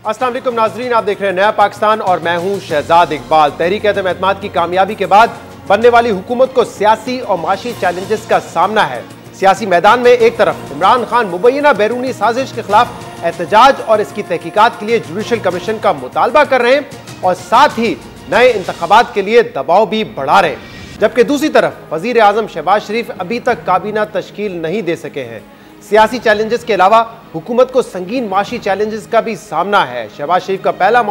अस्सलाम वालेकुम नाजरीन, आप देख रहे हैं नया पाकिस्तान और मैं हूं शहजाद इकबाल। तहरीक अदम एतमाद की कामयाबी के बाद बनने वाली हुकूमत को सियासी और माशी चैलेंजेस का सामना है। सियासी मैदान में एक तरफ इमरान खान मुबैना बैरूनी साजिश के खिलाफ एहतजाज और इसकी तहकीकात के लिए जुडिशल कमीशन का मुतालबा कर रहे हैं और साथ ही नए इंतखाबात के लिए दबाव भी बढ़ा रहे हैं, जबकि दूसरी तरफ वजीर आजम शहबाज शरीफ अभी तक काबीना तश्कील नहीं दे सके हैं। सियासी चैलेंजेस के अलावा हुकूमत को संगीन माशी चैलेंजेस का भी सामना है। शहबाज शरीफ का पहला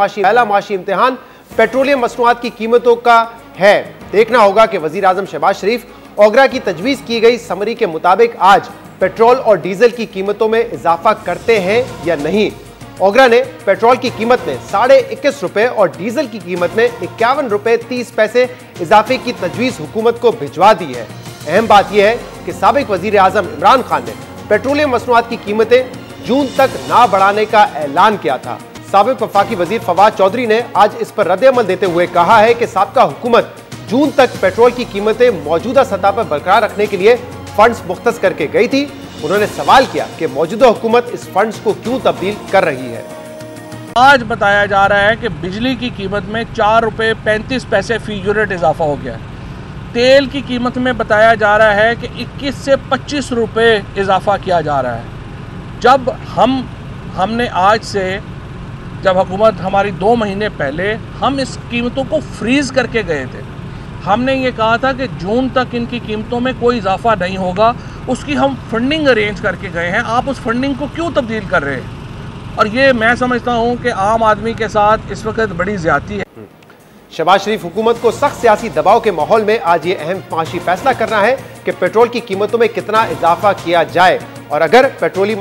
माशी इम्तिहान पेट्रोलियम मसनूआत की कीमतों का है। देखना होगा कि वजीर आजम शहबाज शरीफ ओगरा की तजवीज़ की गई समरी के मुताबिक आज पेट्रोल और डीजल की कीमतों में इजाफा करते हैं या नहीं। ओगरा ने पेट्रोल की कीमत में 21.5 रुपए और डीजल की कीमत में 51 रुपए 30 पैसे इजाफे की तजवीज़ हुकूमत को भिजवा दी है। अहम बात यह है कि साबिक वजीर आजम इमरान खान ने पेट्रोलियम मसनूआत की कीमतें जून तक ना बढ़ाने का ऐलान किया था। साबिक वफाकी वजीर फवाद चौधरी ने आज इस पर रद्द-ए-अमल देते हुए कहा है कि साबका हुकूमत जून तक पेट्रोल की कीमतें मौजूदा सतह पर बरकरार रखने के लिए फंड्स मुख्तस करके गई थी। उन्होंने सवाल किया कि मौजूदा हुकूमत इस फंड्स को क्यों तब्दील कर रही है। आज बताया जा रहा है कि बिजली की कीमत में 4 रुपये 35 पैसे फी यूनिट इजाफा हो गया है। तेल की कीमत में बताया जा रहा है कि 21 से 25 रुपये इजाफा किया जा रहा है। जब हमने आज से जब हुकूमत हमारी 2 महीने पहले हम इस कीमतों को फ्रीज़ करके गए थे, हमने ये कहा था कि जून तक इनकी कीमतों में कोई इजाफा नहीं होगा। उसकी हम फंडिंग अरेंज करके गए हैं। आप उस फंडिंग को क्यों तब्दील कर रहे हैं? और ये मैं समझता हूँ कि आम आदमी के साथ इस वक्त बड़ी ज्यादती है। शहबाज शरीफ हुकूमत को सख्त सियासी दबाव के माहौल में आज ये अहम माशी फैसला करना है कि पेट्रोल की कीमतों में कितना इजाफा किया जाए, और अगर पेट्रोलियम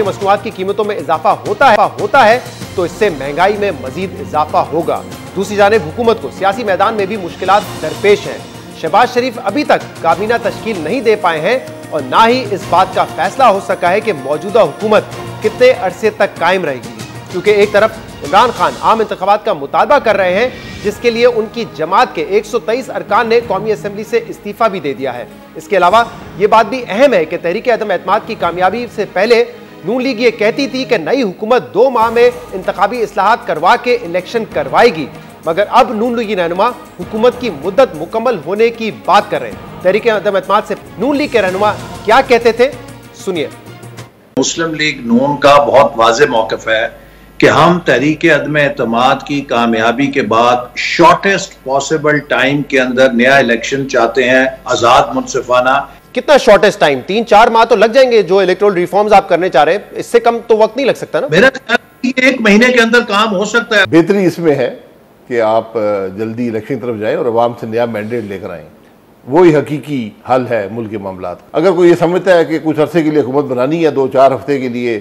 मसनूआत की कीमतों में इजाफा होता है तो इससे महंगाई में मजीद इजाफा होगा। दूसरी जानिब हुकूमत को सियासी मैदान में भी मुश्किलात दरपेश हैं। शहबाज शरीफ अभी तक काबीना तश्कील नहीं दे पाए हैं और ना ही इस बात का फैसला हो सका है कि मौजूदा हुकूमत कितने अरसे तक कायम रहेगी, क्योंकि एक तरफ इमरान खान आम इंतखाबात का मुतालबा कर रहे हैं, जिसके लिए उनकी जमात के 123 अरकान ने कौमी असम्बली से इस्तीफा भी दे दिया है। इसके अलावा ये बात भी अहम है कि तहरीक अदम एतमाद की कामयाबी से पहले नून लीग ये कहती थी कि नई हुकूमत 2 माह में इंतखाबी इस्लाहात करवा के इलेक्शन करवाएगी, मगर अब नून लीगी रहनुमा हुकूमत की मुद्दत मुकम्मल होने की बात कर रहे हैं। तहरीक अदम एतमाद से नून लीग के रहनुमा क्या कहते थे, सुनिए। मुस्लिम लीग नून का बहुत वाज़ेह मौक़िफ़ है कि हम तहरीक अदम एतमाद की कामयाबी के बाद शॉर्टेस्ट पॉसिबल टाइम के अंदर नया इलेक्शन चाहते हैं, आज़ाद मुनसिफाना। कितना शॉर्टेस्ट टाइम? 3-4 माह तो लग जाएंगे जो इलेक्टोरल रिफॉर्म्स आप करने चाह रहे हैं, इससे कम तो वक्त नहीं लग सकता ना? मेरा ख्याल है कि 1 महीने के अंदर काम हो सकता है। बेहतरी इसमें है कि आप जल्दी इलेक्शन की तरफ जाएं और अवाम से नया मैंडेट लेकर आएं। वही हकीकी हल है मुल्क के मामलात। अगर कोई ये समझता है कि कुछ अरसे के लिए हुकूमत बनानी है, 2-4 हफ्ते के लिए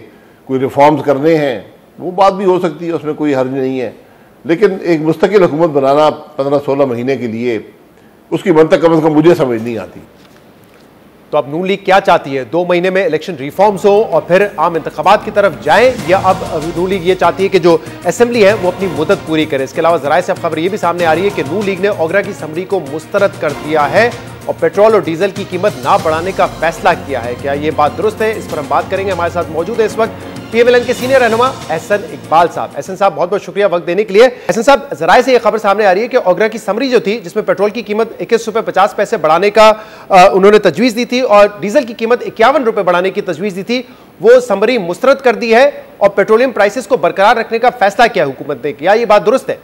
कोई रिफॉर्म्स करने हैं, वो बात भी हो सकती है, उसमें कोई हर्ज नहीं है। लेकिन एक मुस्तकिल हुकूमत बनाना 15-16 महीने के लिए, उसकी मंतक कम से कम मुझे समझ नहीं आती। तो अब नून लीग क्या चाहती है? 2 महीने में इलेक्शन रिफॉर्म्स हो और फिर आम इंतखाबात की तरफ जाएं, या अब नून लीग ये चाहती है कि जो असेंबली है वो अपनी मुद्दत पूरी करे? इसके अलावा ज़राए से अब खबर ये भी सामने आ रही है कि नून लीग ने ओगरा की समरी को मुस्तरद कर दिया है और पेट्रोल और डीजल की कीमत ना बढ़ाने का फैसला किया है। क्या ये बात दुरुस्त है? इस पर हम बात करेंगे। हमारे साथ मौजूद है इस वक्त PMLN के सीनियर रहनुमा एहसन इकबाल साहब। एहसन साहब, बहुत बहुत शुक्रिया वक्त देने के लिए। एहसन साहब, ज़राए से ये खबर सामने आ रही है कि ओगरा की समरी जो थी, जिसमें पेट्रोल की कीमत 21 रुपये 50 पैसे बढ़ाने का उन्होंने तजवीज़ दी थी और डीजल की कीमत 51 रुपये बढ़ाने की तजवीज़ दी थी, वो समरी मुस्तरद कर दी है और पेट्रोलियम प्राइसेस को बरकरार रखने का फैसला किया हुकूमत ने। क्या ये बात दुरुस्त है?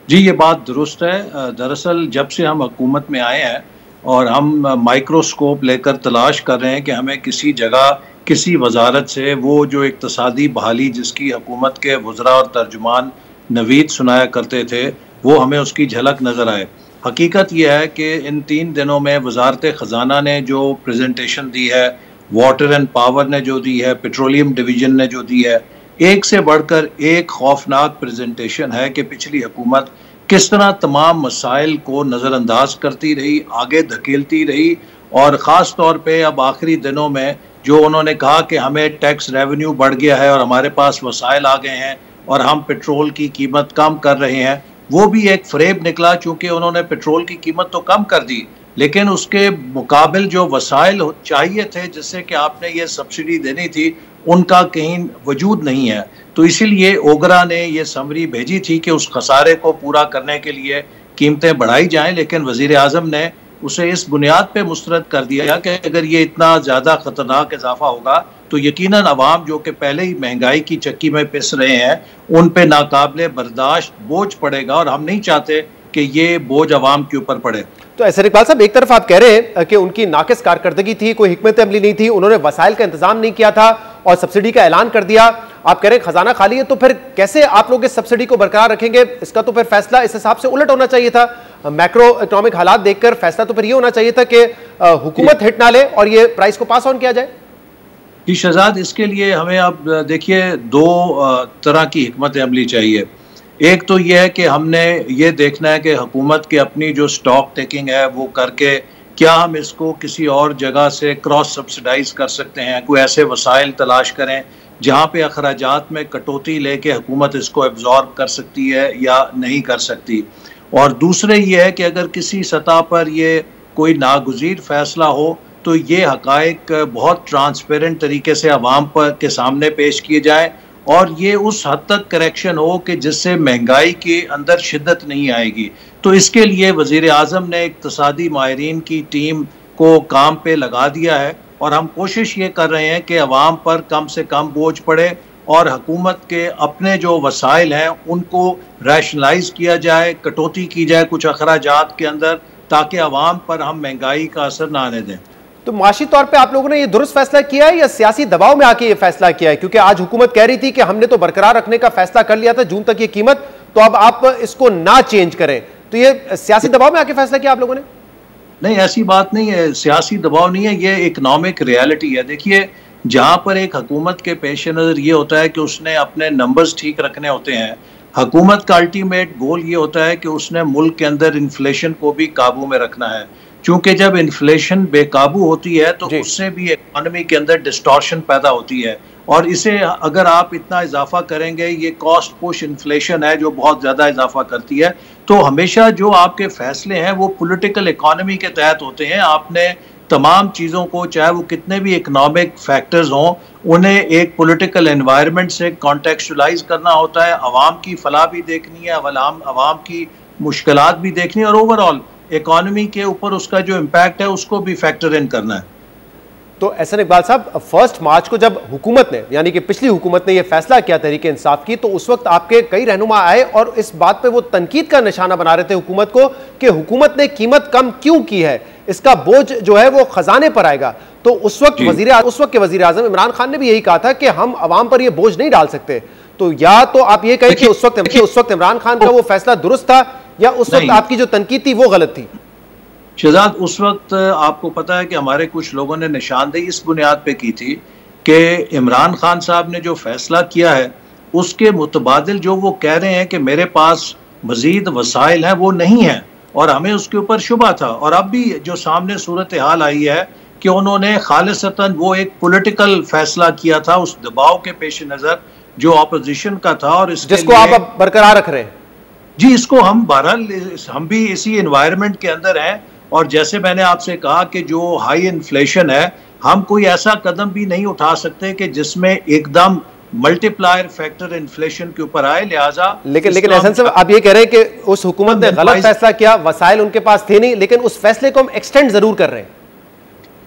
जी, ये बात दुरुस्त है। दरअसल जब से हम हुकूमत में आए हैं और हम माइक्रोस्कोप लेकर तलाश कर रहे हैं कि हमें किसी जगह किसी वजारत से वो जो इक्तसादी बहाली जिसकी हुकूमत के वज़रा और तर्जुमान नवीद सुनाया करते थे, वो हमें उसकी झलक नज़र आए। हकीकत यह है कि इन 3 दिनों में वजारत ख़जाना ने जो प्रेजेंटेशन दी है, वाटर एंड पावर ने जो दी है, पेट्रोलियम डिवीज़न ने जो दी है, एक से बढ़कर एक खौफनाक प्रेजेंटेशन है कि पिछली हुकूमत किस तरह तमाम मसाइल को नज़रअंदाज करती रही, आगे धकेलती रही, और ख़ास तौर पे अब आखिरी दिनों में जो उन्होंने कहा कि हमें टैक्स रेवेन्यू बढ़ गया है और हमारे पास वसाइल आ गए हैं और हम पेट्रोल की कीमत कम कर रहे हैं, वो भी एक फ़रेब निकला। चूँकि उन्होंने पेट्रोल की कीमत तो कम कर दी, लेकिन उसके मुकाबिल जो वसाइल चाहिए थे जिससे कि आपने ये सब्सिडी देनी थी, उनका कहीं वजूद नहीं है। तो इसीलिए ओगरा ने ये समरी भेजी थी कि उस खसारे को पूरा करने के लिए कीमतें बढ़ाई जाएं, लेकिन वजीर आज़म ने उसे इस बुनियाद पे मुस्तरद कर दिया कि अगर ये इतना ज़्यादा ख़तरनाक इजाफा होगा तो यकीनन अवाम जो कि पहले ही महंगाई की चक्की में पिस रहे हैं उन पे नाकाबिले बर्दाश्त बोझ पड़ेगा, और हम नहीं चाहते कि ये बोझ अवाम के ऊपर पड़े। तो एहसन इकबाल साहब, एक तरफ आप कह रहे हैं कि उनकी नाकिस कारकर्दगी थी, कोई हिकमत अमली नहीं थी, उन्होंने वसाइल का इंतजाम नहीं किया था और सब्सिडी का ऐलान कर दिया। आप कह रहे हैं खजाना खाली है, तो फिर कैसे आप लोग इस सब्सिडी को बरकरार रखेंगे? इसका तो फिर फैसला इस हिसाब से उलट होना चाहिए था। मैक्रो इकोनॉमिक हालात देखकर फैसला तो फिर ये होना चाहिए था कि हुकूमत हिट ना ले और ये प्राइस को पास ऑन किया जाए। जी शहजाद, इसके लिए हमें अब देखिए दो तरह की हिकमत अमली चाहिए। एक तो यह है कि हमने ये देखना है कि हुकूमत की अपनी जो स्टॉक टेकिंग है वो करके क्या हम इसको किसी और जगह से क्रॉस सब्सिडाइज कर सकते हैं, कोई ऐसे वसाइल तलाश करें जहाँ पे अखराजात में कटौती लेके हुकूमत इसको एब्जॉर्ब कर सकती है या नहीं कर सकती। और दूसरे ये है कि अगर किसी सतह पर ये कोई नागुज़ीर फैसला हो तो ये हक़ाइक़ बहुत ट्रांसपेरेंट तरीके से अवाम पर के सामने पेश किए जाए और ये उस हद तक करेक्शन हो कि जिससे महंगाई के अंदर शिद्दत नहीं आएगी। तो इसके लिए वज़ीर आज़म ने इक़्तिसादी माहिरीन की टीम को काम पे लगा दिया है और हम कोशिश ये कर रहे हैं कि अवाम पर कम से कम बोझ पड़े और हुकूमत के अपने जो वसाइल हैं उनको रैशनलाइज किया जाए, कटौती की जाए कुछ अखराजात के अंदर, ताकि अवाम पर हम महंगाई का असर ना आने दें। तो माशी तौर पे आप लोगों ने ये दुरुस्त फैसला किया है या सियासी दबाव में आके ये फैसला किया है? क्योंकि आज हुकूमत कह रही थी कि हमने तो बरकरार रखने का फैसला कर लिया था जून तक ये कीमत, तो अब आप इसको ना चेंज करें, तो ये सियासी दबाव में आके फैसला किया आप लोगों ने? नहीं, ऐसी बात नहीं है, सियासी दबाव नहीं है, ये इकनॉमिक रियलिटी है। देखिए, जहाँ पर एक हुकूमत के पेश नज़र ये होता है कि उसने अपने नंबर्स ठीक रखने होते हैं, हुकूमत का अल्टीमेट गोल ये होता है कि उसने मुल्क के अंदर इन्फ्लेशन को भी काबू में रखना है। क्योंकि जब इन्फ्लेशन बेकाबू होती है तो उससे भी इकॉनमी के अंदर डिस्टॉर्शन पैदा होती है, और इसे अगर आप इतना इजाफा करेंगे, ये कॉस्ट पुश इन्फ्लेशन है जो बहुत ज़्यादा इजाफा करती है, तो हमेशा जो आपके फैसले हैं वो पॉलिटिकल इकॉनमी के तहत होते हैं। आपने तमाम चीज़ों को, चाहे वो कितने भी इकनॉमिक फैक्टर्स हों, उन्हें एक पॉलिटिकल एनवायरनमेंट से कॉन्टेक्चुअलाइज करना होता है। अवाम की फलाह भी देखनी है, अवाम की मुश्किलात भी देखनी है, और ओवरऑल इकॉनमी के ऊपर उसका जो इम्पैक्ट है उसको भी फैक्टर इन करना है। तो एहसन इकबाल साहब, 1 मार्च को जब हुकूमत ने, यानी कि पिछली हुकूमत ने यह फैसला किया तहरीक इंसाफ की, तो उस वक्त आपके कई रहनुमा आए और इस बात पे वो तनकीद का निशाना बना रहे थे हुकूमत को कि हुकूमत ने कीमत कम क्यों की है, इसका बोझ जो है वो खजाने पर आएगा। तो उस वक्त के वजीर आजम इमरान खान ने भी यही कहा था कि हम अवाम पर यह बोझ नहीं डाल सकते। तो या तो आप ये कहें कि उस वक्त इमरान खान का वो फैसला दुरुस्त था या उस वक्त आपकी जो तनकीद थी वो गलत थी? शहजाद, उस वक्त आपको पता है कि हमारे कुछ लोगों ने निशानदेही इस बुनियाद पे की थी कि इमरान खान साहब ने जो फैसला किया है उसके मुतबादिल जो वो कह रहे हैं कि मेरे पास मजीद वसाइल हैं वो नहीं है, और हमें उसके ऊपर शुबा था। और अब भी जो सामने सूरत हाल आई है कि उन्होंने खालिसतन वो एक पॉलिटिकल फैसला किया था उस दबाव के पेश नज़र जो अपोजिशन का था, और जिसको आप अब बरकरार रख रहे हैं। जी, इसको हम बहरहाल हम भी इसी एनवायरनमेंट के अंदर हैं, और जैसे मैंने आपसे कहा कि जो हाई इन्फ्लेशन है, हम कोई ऐसा कदम भी नहीं उठा सकते कि जिसमें एकदम मल्टीप्लायर फैक्टर इन्फ्लेशन के ऊपर आए। लिहाजा लेकिन एहसन साहब, आप ये कह रहे हैं कि उस हुकूमत ने गलत फैसला किया, वसाइल उनके पास थे नहीं, लेकिन उस फैसले को हम एक्सटेंड जरूर कर रहे हैं।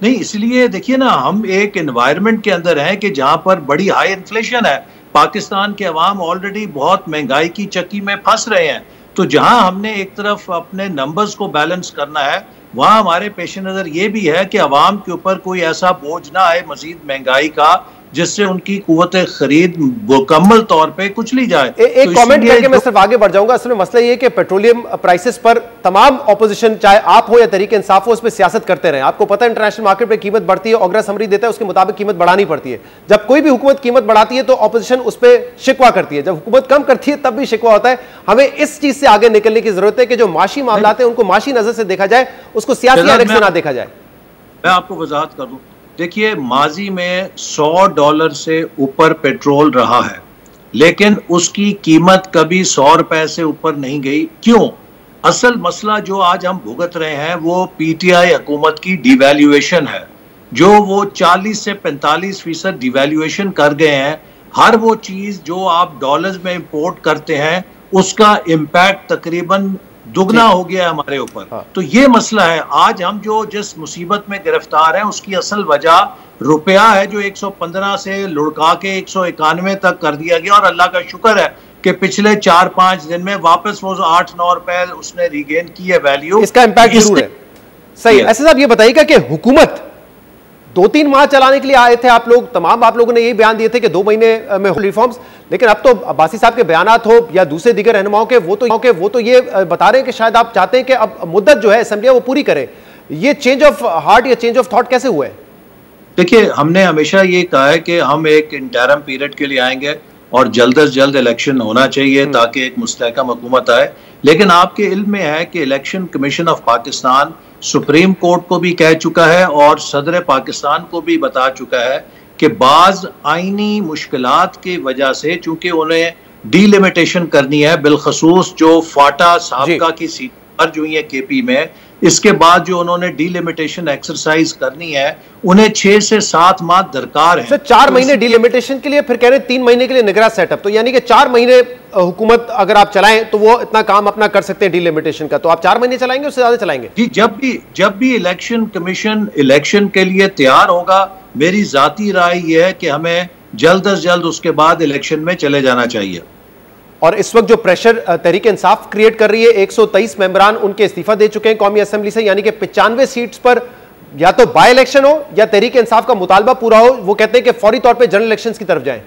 नहीं, इसलिए देखिए ना, हम एक एनवायरनमेंट के अंदर हैं कि जहां पर बड़ी हाई इन्फ्लेशन है, पाकिस्तान के अवाम ऑलरेडी बहुत महंगाई की चक्की में फंस रहे हैं। तो जहां हमने एक तरफ अपने नंबर्स को बैलेंस करना है, वहां हमारे पेश नज़र ये भी है कि अवाम के ऊपर कोई ऐसा बोझ ना आए मजीद महंगाई का जिससे उनकी कुव्वत खरीद मुकम्मल तौर पे कुचली जाए। एक कमेंट करके मैं सिर्फ आगे बढ़ जाऊंगा। असल में मसला ये कि पेट्रोलियम प्राइसेस पर तमाम ऑपोजिशन, चाहे आप हो या तहरीक इंसाफ हो, उस पर सियासत करते रहे। आपको पता है इंटरनेशनल मार्केट पे कीमत बढ़ती है, ओगरा समरी देता है, उसके मुताबिक कीमत बढ़ानी पड़ती है। जब कोई भी हुकूमत कीमत बढ़ाती है तो ऑपोजिशन उस पर शिकवा करती है, जब हुकूमत कम करती है तब भी शिकवा होता है। हमें इस चीज से आगे निकलने की जरूरत है कि जो माशी मामला है उनको माशी नजर से देखा जाए, उसको सियासी एंगल से ना देखा जाए। मैं आपको वजाहत कर दूं, देखिए, माजी में $100 से ऊपर पेट्रोल रहा है, लेकिन उसकी कीमत कभी 100 रुपए से ऊपर नहीं गई। क्यों? असल मसला जो आज हम भुगत रहे हैं वो पीटीआई हुकूमत की डिवैल्यूएशन है। जो वो 40 से 45% डिवैल्यूएशन कर गए हैं। हर वो चीज जो आप डॉलर्स में इंपोर्ट करते हैं उसका इम्पैक्ट तकरीबन दुगना हो गया हमारे ऊपर। हाँ। तो ये मसला है। आज हम जो जिस मुसीबत में गिरफ्तार हैं उसकी असल वजह रुपया है, जो 115 से लुढ़का के 191 तक कर दिया गया। और अल्लाह का शुक्र है कि पिछले 4-5 दिन में वापस वो 8-9 रुपए उसने रिगेन की है वैल्यू। इसका इम्पैक्ट जरूर है। सही। ऐसे साहब ये बताइएगा कि हुकूमत 2-3 माह चलाने के लिए आए थे आप लोग, तमाम आप लोगों ने यही बयान दिए थे कि 2 महीने में रिफॉर्म्स, लेकिन अब तो अब्बासी साहब के बयानात हो या दूसरे दीगर रहनुमाओं के, वो तो ये बता रहे हैं कि शायद आप चाहते हैं कि अब मुद्दत जो है असेंबली वो पूरी करे। ये चेंज ऑफ हार्ट या चेंज ऑफ थॉट कैसे हुआ है? देखिए, हमने हमेशा ये कहा है कि हम एक इंटरम पीरियड के लिए आएंगे और जल्द से जल्द इलेक्शन होना चाहिए ताकि एक मुस्तहकम हुकूमत आए। लेकिन आपके इल्म में है कि election commission of Pakistan supreme court को भी कह चुका है और सदर पाकिस्तान को भी बता चुका है कि बाज आईनी मुश्किलात की वजह से, चूंकि उन्हें डीलिमिटेशन करनी है, बिलखसूस जो फाटा साबका की सीट पर जो है केपी में, इसके बाद जो उन्होंने डीलिमिटेशन एक्सरसाइज करनी है, उन्हें 6 से 7 माह दरकार है। 4 महीने डीलिमिटेशन के लिए, फिर कह रहे हैं 3 महीने के लिए निगरान सेटअप। तो यानी कि 4 महीने हुकूमत अगर आप चलाएं तो वो इतना काम अपना कर सकते हैं डीलिमिटेशन का। तो आप 4 महीने चलाएंगे, उससे ज्यादा चलाएंगे? जी, जब भी इलेक्शन कमीशन इलेक्शन के लिए तैयार होगा, मेरी जाती राय यह है कि हमें जल्द से जल्द उसके बाद इलेक्शन में चले जाना चाहिए। और इस वक्त जो प्रेशर तहरीक इंसाफ क्रिएट कर रही है, 123 मेंबरान उनके इस्तीफा दे चुके हैं कौमी असेंबली से, यानी कि 95 सीट्स पर या तो बाय इलेक्शन हो या तहरीक इंसाफ का मुतालबा पूरा हो। वो कहते हैं कि फौरी तौर पे जनरल इलेक्शंस की तरफ जाएं।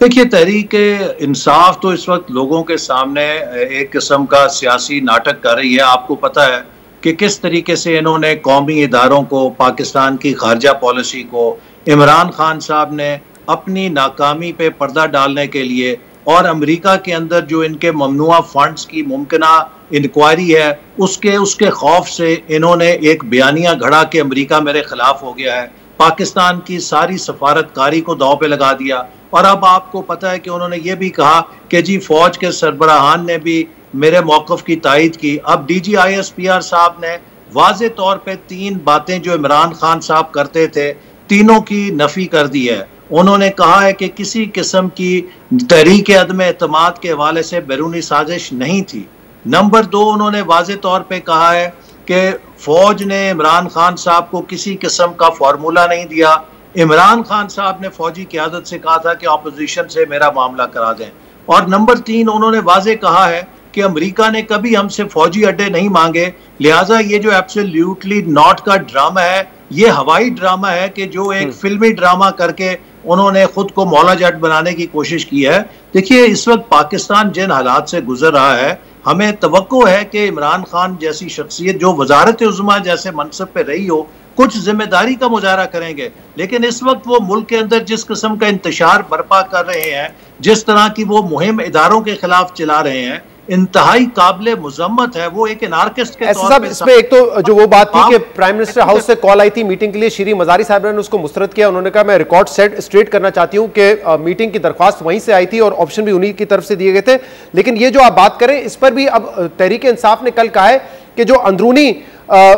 देखिए, तहरीक इंसाफ तो इस वक्त लोगों के सामने एक किस्म का सियासी नाटक कर रही है। आपको पता है कि किस तरीके से इन्होंने कौमी इदारों को, पाकिस्तान की खारजा पॉलिसी को, इमरान खान साहब ने अपनी नाकामी पे पर्दा डालने के लिए और अमेरिका के अंदर जो इनके ममनुआ फंड्स की मुमकिना इंक्वायरी है उसके खौफ से इन्होंने एक बयानिया घड़ा कि अमेरिका मेरे खिलाफ हो गया है, पाकिस्तान की सारी सफारतकारी को दांव पे लगा दिया। और अब आपको पता है कि उन्होंने ये भी कहा कि जी फौज के सरबराहान ने भी मेरे मौक़िफ़ की तायद की। अब DGISPR साहब ने वाज़े तौर पे 3 बातें जो इमरान खान साहब करते थे, तीनों की नफ़ी कर दी है। उन्होंने कहा है कि किसी किस्म की तहरीक अदम एतमाद के हवाले से बैरूनी साजिश नहीं थी। नंबर 2, उन्होंने वाज़े तौर पे कहा है कि फौज ने इमरान खान साहब को किसी किस्म का फार्मूला नहीं दिया। इमरान खान साहब ने फौजी क़यादत से कहा था कि अपोजिशन से मेरा मामला करा दें। और नंबर 3, उन्होंने वाज़े कहा है कि अमेरिका ने कभी हमसे फौजी अड्डे नहीं मांगे, लिहाजा ये जो एब्सोल्युटली नॉट का ड्रामा है, ये हवाई ड्रामा है कि जो एक फिल्मी ड्रामा करके उन्होंने खुद को मौला जट बनाने की कोशिश की है। देखिए, इस वक्त पाकिस्तान जिन हालात से गुजर रहा है, हमें तवक्को है कि इमरान खान जैसी शख्सियत जो वजारत उज़्मा जैसे मनसब पे रही हो, कुछ जिम्मेदारी का मुजाहरा करेंगे। लेकिन इस वक्त वो मुल्क के अंदर जिस किस्म का इंतशार बर्पा कर रहे हैं, जिस तरह की वो मुहिम इदारों के खिलाफ चला रहे हैं, इंतहाई काबिल मुजम्मत है। वो एक एनार्किस्ट के तौर पे। इसमें एक तो जो वो बात थी कि प्राइम मिनिस्टर हाउस से कॉल आई थी मीटिंग के लिए, श्री मजारी साहब ने उसको मुस्तरद किया। उन्होंने कहा मैं रिकॉर्ड सेट स्ट्रेट करना चाहती हूं कि मीटिंग की दरख्वास्त वहीं से आई थी और ऑप्शन भी उन्हीं की तरफ से दिए गए थे। लेकिन ये जो आप बात करें, इस पर भी अब तहरीक इंसाफ ने कल कहा है कि जो अंदरूनी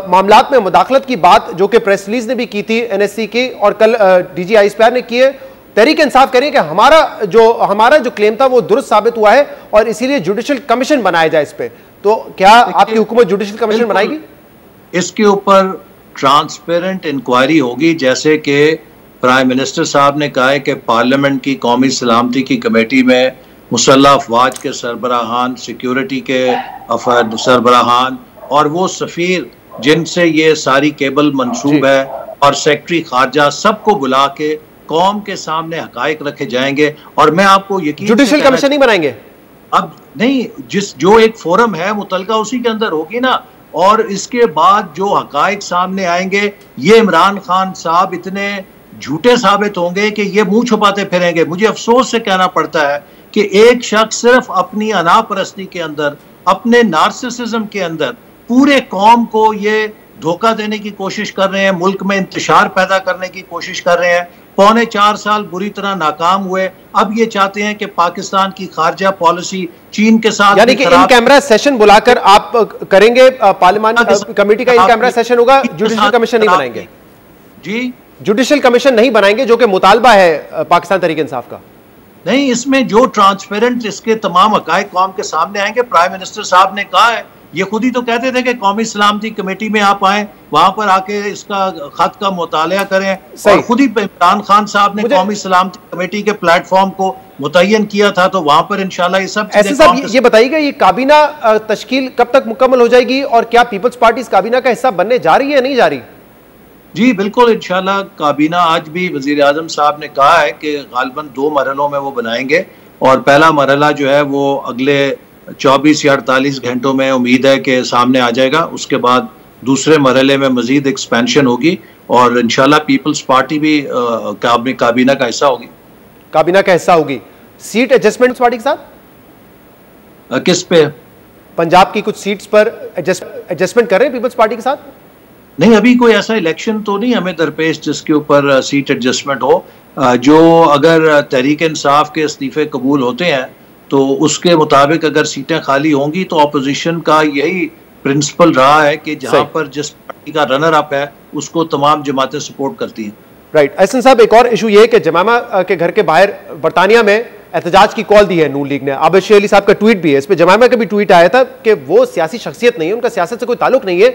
मामलात में मुदाखलत की बात जो कि प्रेस रिलीज ने भी की थी NSC की और कल DGISPR ने की है, तहरीक इंसाफ करें कि हमारा जो क्लेम था वो दुरुस्त साबित हुआ है और इसीलिए जुडिशियल कमीशन बनाया जाए इस पे। तो क्या आपकी हुकूमत जुडिशियल कमीशन बनाएगी? इसके ऊपर ट्रांसपेरेंट इंक्वायरी होगी, जैसे कि प्राइम मिनिस्टर साहब ने कहा है कि पार्लियामेंट की कौमी सलामती की कमेटी में मुसल्लह अफवाज के सरबराहान, सिक्योरिटी के सरबराहान और वो सफ़ीर जिनसे ये सारी केबल मंसूब है और सेक्रेटरी खारजा, सबको बुला के कौम के सामने हकायक रखे जाएंगे। और मैं आपको यकीन, जुडिशियल कमीशन नहीं बनाएंगे अब नहीं, जो एक फोरम है मुतलका उसी के अंदर होगी ना। और इसके बाद जो हकायक सामने आएंगे, ये इमरान खान साहब इतने झूठे साबित होंगे कि ये मुंह छुपाते फिरेंगे। मुझे अफसोस से कहना पड़ता है कि एक शख्स सिर्फ अपनी अनापरस्ती के अंदर, अपने नार्सिसिज्म के अंदर पूरे कौम को ये धोखा देने की कोशिश कर रहे हैं, मुल्क में इंतशार पैदा करने की कोशिश कर रहे हैं। 4.25 साल बुरी तरह नाकाम हुए, अब ये चाहते हैं कि पाकिस्तान की खारजा पॉलिसी चीन के साथ, यानी कि इन कैमरा सेशन बुलाकर आप करेंगे, पार्लियामेंट कमेटी का इन कैमरा सेशन होगा, जुडिशियल कमिश्नर नहीं बनाएंगे। जी, जुडिशियल कमीशन नहीं बनाएंगे जो कि मुतालबा है पाकिस्तान तहरीक इंसाफ का? नहीं, इसमें जो ट्रांसपेरेंट इसके तमाम हकायक कौम के सामने आएंगे, प्राइम मिनिस्टर साहब ने कहा है, ये खुद ही तो कहते थे कि कौमी सलामती कमेटी में आप आए, वहां पर आके इसका खत का मुताला करें, और खुद ही इमरान खान साहब ने कौमी सलामती कमेटी के प्लेटफॉर्म को मुतय्यन किया था, तो वहां पर इंशाल्लाह ये सब ऐसे साहब ये बताइएगा, ये काबीना तश्कील कब तक मुकम्मल हो जाएगी और क्या पीपल्स पार्टी इस काबीना का हिस्सा बनने जा रही है या नहीं जा रही? जी बिल्कुल, इंशाल्लाह काबीना, आज भी वजीर आजम साहब ने कहा है कि गालिबन 2 मरहलों में वो बनाएंगे, और पहला मरहला जो है वो अगले 24 या 48 घंटों में उम्मीद है कि सामने आ जाएगा। उसके बाद दूसरे मरहले में मजीद एक्सपेंशन होगी और इंशाल्लाह पीपल्स पार्टी भी काबीना का हिस्सा होगी। काबीना का हिस्सा होगी। सीट एडजस्टमेंट पार्टी के साथ किस पे? पंजाब की कुछ सीट्स पर एडजस्टमेंट कर रहे हैं पीपल्स पार्टी के साथ? नहीं, अभी कोई ऐसा इलेक्शन तो नहीं हमें दरपेश जिसके ऊपर सीट एडजस्टमेंट हो। जो अगर तहरीक इंसाफ के इस्तीफे कबूल होते हैं तो उसके मुताबिक अगर सीटें खाली होंगी तो अपोजिशन का यही प्रिंसिपल रहा है कि जहां पर जिस पार्टी का रनर अप है उसको तमाम जमातें सपोर्ट करती हैं। राइट। एहसन साहब, एक और इशू ये है कि जमामा के घर के बाहर बरतानिया में एहतजाज की कॉल दी है नून लीग ने। आबिद शेर अली साहब का ट्वीट भी है, इस पर जमामा का भी ट्वीट आया था कि वो सियासी शख्सियत नहीं है, उनका सियासत से कोई ताल्लुक नहीं है,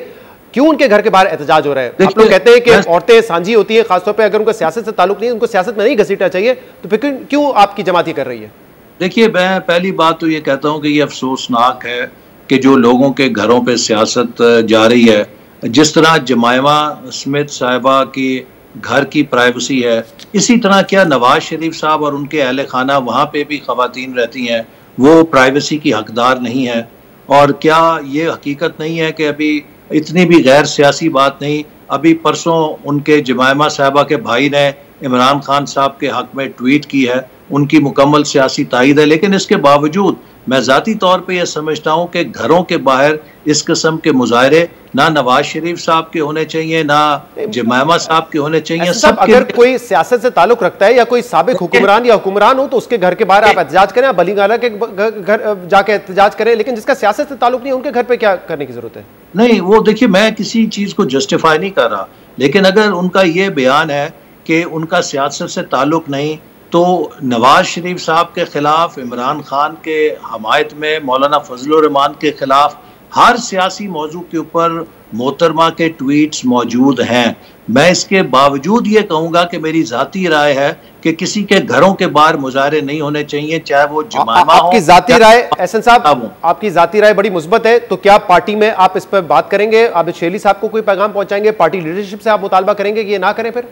क्यों उनके घर के बाहर एहतजाज हो रहा है? आप लोग कहते हैं कि औरतें सांझी होती हैं, खासतौर पे अगर उनका सियासत से ताल्लुक नहीं है, उनको सियासत में नहीं घसीटना चाहिए, तो फिर क्यों आपकी जमात ये कर रही है? देखिए, मैं पहली बात तो ये कहता हूँ कि ये अफसोसनाक है कि जो लोगों के घरों पे सियासत जा रही है, जिस तरह जमायमा स्मिथ साहिबा की घर की प्राइवेसी है, इसी तरह क्या नवाज शरीफ साहब और उनके अहले खाना वहाँ पे भी ख़वातीन रहती हैं, वो प्राइवेसी की हकदार नहीं है? और क्या ये हकीकत नहीं है कि अभी इतनी भी गैर सियासी बात नहीं, अभी परसों उनके जमायमा साहबा के भाई ने इमरान खान साहब के हक में ट्वीट की है, उनकी मुकम्मल सियासी तायद है, लेकिन इसके बावजूद मैं ज़ाती तौर पे यह समझता हूँ कि घरों के बाहर इस किस्म के मुजाहरे ना नवाज शरीफ साहब के होने चाहिए, ना जमायमा साहब के होने चाहिए। सब अगर कोई सियासत से ताल्लुक रखता है या कोई साबिक हुक्मरान या हुक्मरान हो तो उसके घर के बाहर आप एहतजाज करें, आप बलीगाला के घर जाके एहतजाज करें, लेकिन जिसका सियासत से ताल्लुक नहीं है उनके घर पे क्या करने की जरूरत है? नहीं, वो देखिए, मैं किसी चीज़ को जस्टिफाई नहीं कर रहा, लेकिन अगर उनका ये बयान है कि उनका सियासत से ताल्लुक नहीं, तो नवाज शरीफ साहब के खिलाफ, इमरान खान के हमायत में मौलाना फजलुर रहमान के खिलाफ हर सियासी मौजू के ऊपर मोहतरमा के ट्वीट्स मौजूद हैं। मैं इसके बावजूद ये कहूँगा कि मेरी ज़ाती राय है कि किसी के घरों के बाहर मुजाहरे नहीं होने चाहिए, चाहे वो जमायमा हो। आपकी ज़ाती राय, एहसन साहब, आपकी ज़ाती राय बड़ी मुस्बत है, तो क्या पार्टी में आप इस पर बात करेंगे? आबिद शेर अली साहब को कोई पैगाम पहुँचाएंगे? पार्टी लीडरशिप से आप मुतालबा करेंगे कि ये ना करें फिर?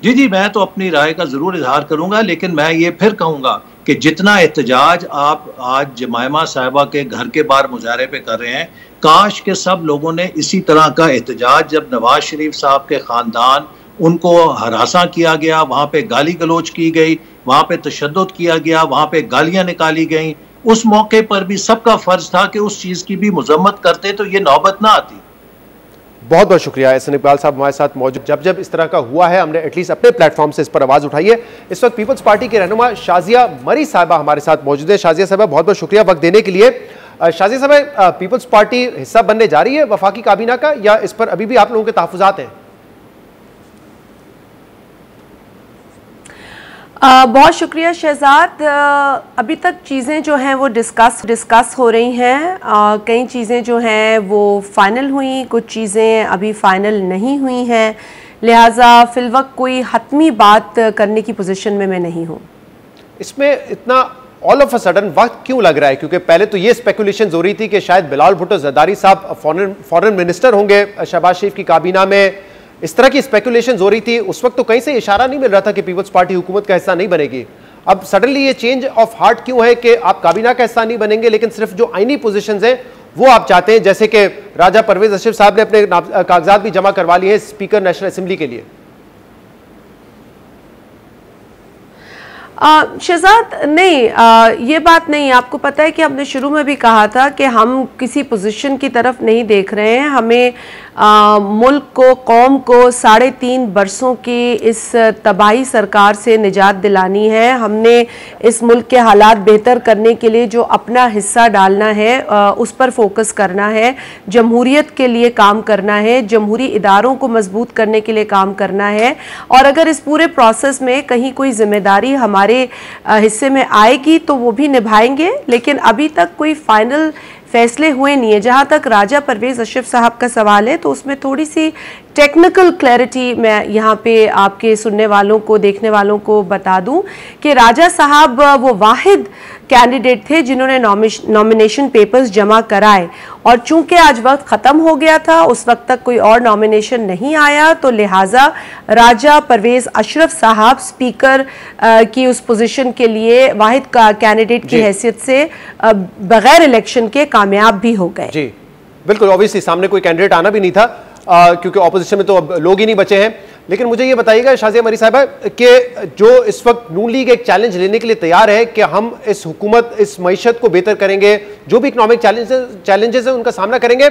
जी, मैं तो अपनी राय का ज़रूर इजहार करूंगा, लेकिन मैं ये फिर कहूँगा कि जितना एहतजाज आप आज जमायमा साहिबा के घर के बाहर मुजाहरे पे कर रहे हैं, काश के सब लोगों ने इसी तरह का एहतजाज, जब नवाज शरीफ साहब के ख़ानदान उनको हरासा किया गया, वहाँ पे गाली गलोच की गई, वहाँ पे तशद्दुद किया गया, वहाँ पे गालियाँ निकाली गई, उस मौके पर भी सबका फ़र्ज था कि उस चीज़ की भी मजम्मत करते तो ये नौबत ना आती। बहुत बहुत शुक्रिया एहसन इकबाल साहब हमारे साथ मौजूद। जब इस तरह का हुआ है हमने एटलीस्ट अपने प्लेटफॉर्म से इस पर आवाज़ उठाई है। इस वक्त पीपल्स पार्टी के रहनुमा शाजिया मरी साहिबा हमारे साथ मौजूद है। शाजिया साहिबा, बहुत बहुत शुक्रिया वक्त देने के लिए। शाजिया साहिबा, पीपल्स पार्टी हिस्सा बनने जा रही है वफाकी काबीना का, या इस पर अभी भी आप लोगों के तहफ़्फ़ुज़ात हैं? बहुत शुक्रिया शहजाद। अभी तक चीज़ें जो हैं वो डिस्कस हो रही हैं। कई चीज़ें जो हैं वो फ़ाइनल हुई, कुछ चीज़ें अभी फ़ाइनल नहीं हुई हैं, लिहाजा फ़िलवक्त कोई हतमी बात करने की पोजीशन में मैं नहीं हूँ। इसमें इतना ऑल ऑफ अ सडन वक्त क्यों लग रहा है? क्योंकि पहले तो ये स्पेकुलेशन हो रही थी कि शायद बिलावल भुट्टो ज़रदारी साहब फॉरेन मिनिस्टर होंगे शहबाज शरीफ की काबीना में, इस तरह की स्पेकुलेशन हो रही थी। उस वक्त तो कहीं से इशारा नहीं मिल रहा था कि पीपल्स पार्टी हुकूमत का हिस्सा नहीं बनेगी। अब सडनली ये चेंज ऑफ हार्ट क्यों है कि आप काबीना का हिस्सा नहीं बनेंगे, लेकिन सिर्फ जो आईनी पोजीशंस हैं वो आप चाहते हैं, जैसे कि राजा परवेज अशरफ साहब ने अपने कागजात भी जमा करवा लिए हैं स्पीकर नेशनल असेंबली के लिए? शहजाद, नहीं, ये बात नहीं। आपको पता है कि हमने शुरू में भी कहा था कि हम किसी पोजीशन की तरफ नहीं देख रहे हैं। हमें मुल्क को, कौम को 3.5 बरसों की इस तबाही सरकार से निजात दिलानी है। हमने इस मुल्क के हालात बेहतर करने के लिए जो अपना हिस्सा डालना है उस पर फोकस करना है, जमहूरियत के लिए काम करना है, जमहूरी इदारों को मजबूत करने के लिए काम करना है। और अगर इस पूरे प्रोसेस में कहीं कोई जिम्मेदारी हमारे हिस्से में आएगी तो वो भी निभाएंगे, लेकिन अभी तक कोई फाइनल फैसले हुए नहीं है। जहाँ तक राजा परवेज़ अशरफ साहब का सवाल है तो उसमें थोड़ी सी टेक्निकल क्लैरिटी मैं यहाँ पे आपके सुनने वालों को, देखने वालों को बता दूं कि राजा साहब वो वाहिद कैंडिडेट थे जिन्होंने नॉमिनेशन पेपर्स जमा कराए, और चूंकि आज वक्त ख़त्म हो गया था, उस वक्त तक कोई और नॉमिनेशन नहीं आया, तो लिहाजा राजा परवेज़ अशरफ साहब स्पीकर की उस पोजीशन के लिए वाहिद कैंडिडेट की हैसियत से बगैर इलेक्शन के कामयाब भी हो गए। जी बिल्कुल, ऑब्वियसली सामने कोई कैंडिडेट आना भी नहीं था क्योंकि ऑपोजिशन में तो अब लोग ही नहीं बचे हैं। लेकिन मुझे ये बताइएगा शाजिया मरी साहिबा कि जो इस वक्त नून लीग एक चैलेंज लेने के लिए तैयार है कि हम इस हुकूमत, इस मईशत को बेहतर करेंगे, जो भी इकोनॉमिक चैलेंजेस हैं उनका सामना करेंगे,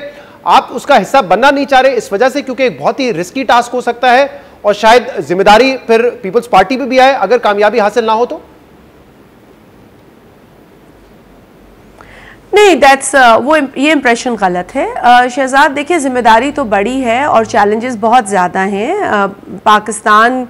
आप उसका हिस्सा बनना नहीं चाह रहे इस वजह से क्योंकि एक बहुत ही रिस्की टास्क हो सकता है और शायद जिम्मेदारी फिर पीपल्स पार्टी पे भी आए अगर कामयाबी हासिल ना हो तो? नहीं, ये इम्प्रेशन गलत है। शहजाद देखिए, जिम्मेदारी तो बड़ी है और चैलेंजेस बहुत ज़्यादा हैं। पाकिस्तान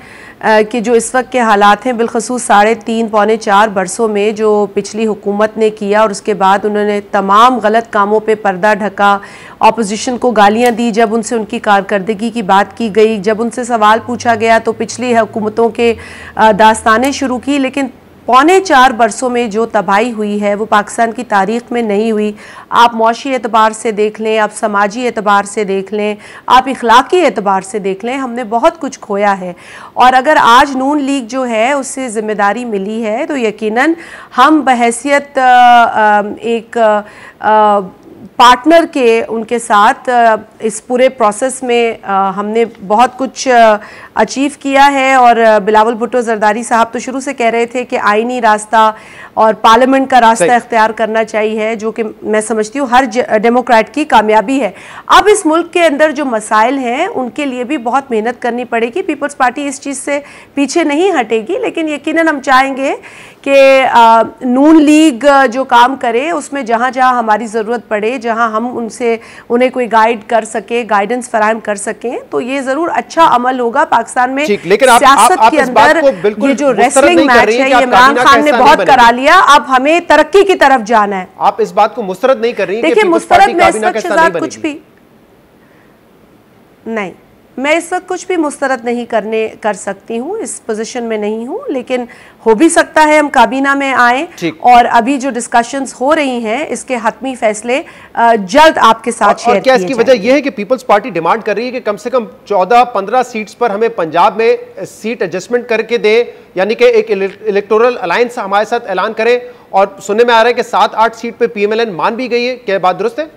के जो इस वक्त के हालात हैं, बिलखसूस 3.5 पौने 4 बरसों में जो पिछली हुकूमत ने किया और उसके बाद उन्होंने तमाम गलत कामों पे पर्दा ढका, ऑपोजिशन को गालियां दी जब उनसे उनकी कारकर्दगी की बात की गई, जब उनसे सवाल पूछा गया तो पिछली हुकूमतों के दास्तानें शुरू की। लेकिन पौने 4 बरसों में जो तबाही हुई है वो पाकिस्तान की तारीख में नहीं हुई। आप मौशी एतबार से देख लें, आप समाजी एतबार से देख लें, आप इखलाकी एतबार से देख लें, हमने बहुत कुछ खोया है। और अगर आज नून लीग जो है उससे ज़िम्मेदारी मिली है तो यकीनन हम बहैसियत एक पार्टनर के उनके साथ इस पूरे प्रोसेस में हमने बहुत कुछ अचीव किया है। और बिलावल भुट्टो जरदारी साहब तो शुरू से कह रहे थे कि आईनी रास्ता और पार्लियामेंट का रास्ता इख्तियार करना चाहिए, जो कि मैं समझती हूँ हर डेमोक्रेट की कामयाबी है। अब इस मुल्क के अंदर जो मसाइल हैं उनके लिए भी बहुत मेहनत करनी पड़ेगी। पीपल्स पार्टी इस चीज़ से पीछे नहीं हटेगी, लेकिन यकीनन हम चाहेंगे कि नून लीग जो काम करे उसमें जहाँ जहाँ हमारी ज़रूरत पड़े, जहाँ हम उन्हें कोई गाइड कर सके, गाइडेंस फराहम कर सकें, तो ये ज़रूर अच्छा अमल होगा पाकिस्तान में। सियासत के अंदर ये जो रेसलिंग मैच है ये इमरान खान ने बहुत करा लिया, अब हमें तरक्की की तरफ जाना है। आप इस बात को मुस्तरद नहीं कर रही हैं? देखिए, मुस्तरद में इस वक्त शहजाद कुछ भी नहीं, मैं इस वक्त कुछ भी मुस्तरद नहीं कर सकती हूँ, इस पोजीशन में नहीं हूँ, लेकिन हो भी सकता है हम काबीना में आए और अभी जो डिस्कशंस हो रही हैं इसके हतमी फैसले जल्द आपके साथ शेयर किए। क्या इसकी वजह यह है कि पीपल्स पार्टी डिमांड कर रही है कि कम से कम 14-15 सीट्स पर हमें पंजाब में सीट एडजस्टमेंट करके दे, यानी कि एक इलेक्टोरल अलायंस हमारे साथ ऐलान करे, और सुनने में आ रहा है कि 7-8 सीट पे PMLN मान भी गई है, क्या बात दुरुस्त है?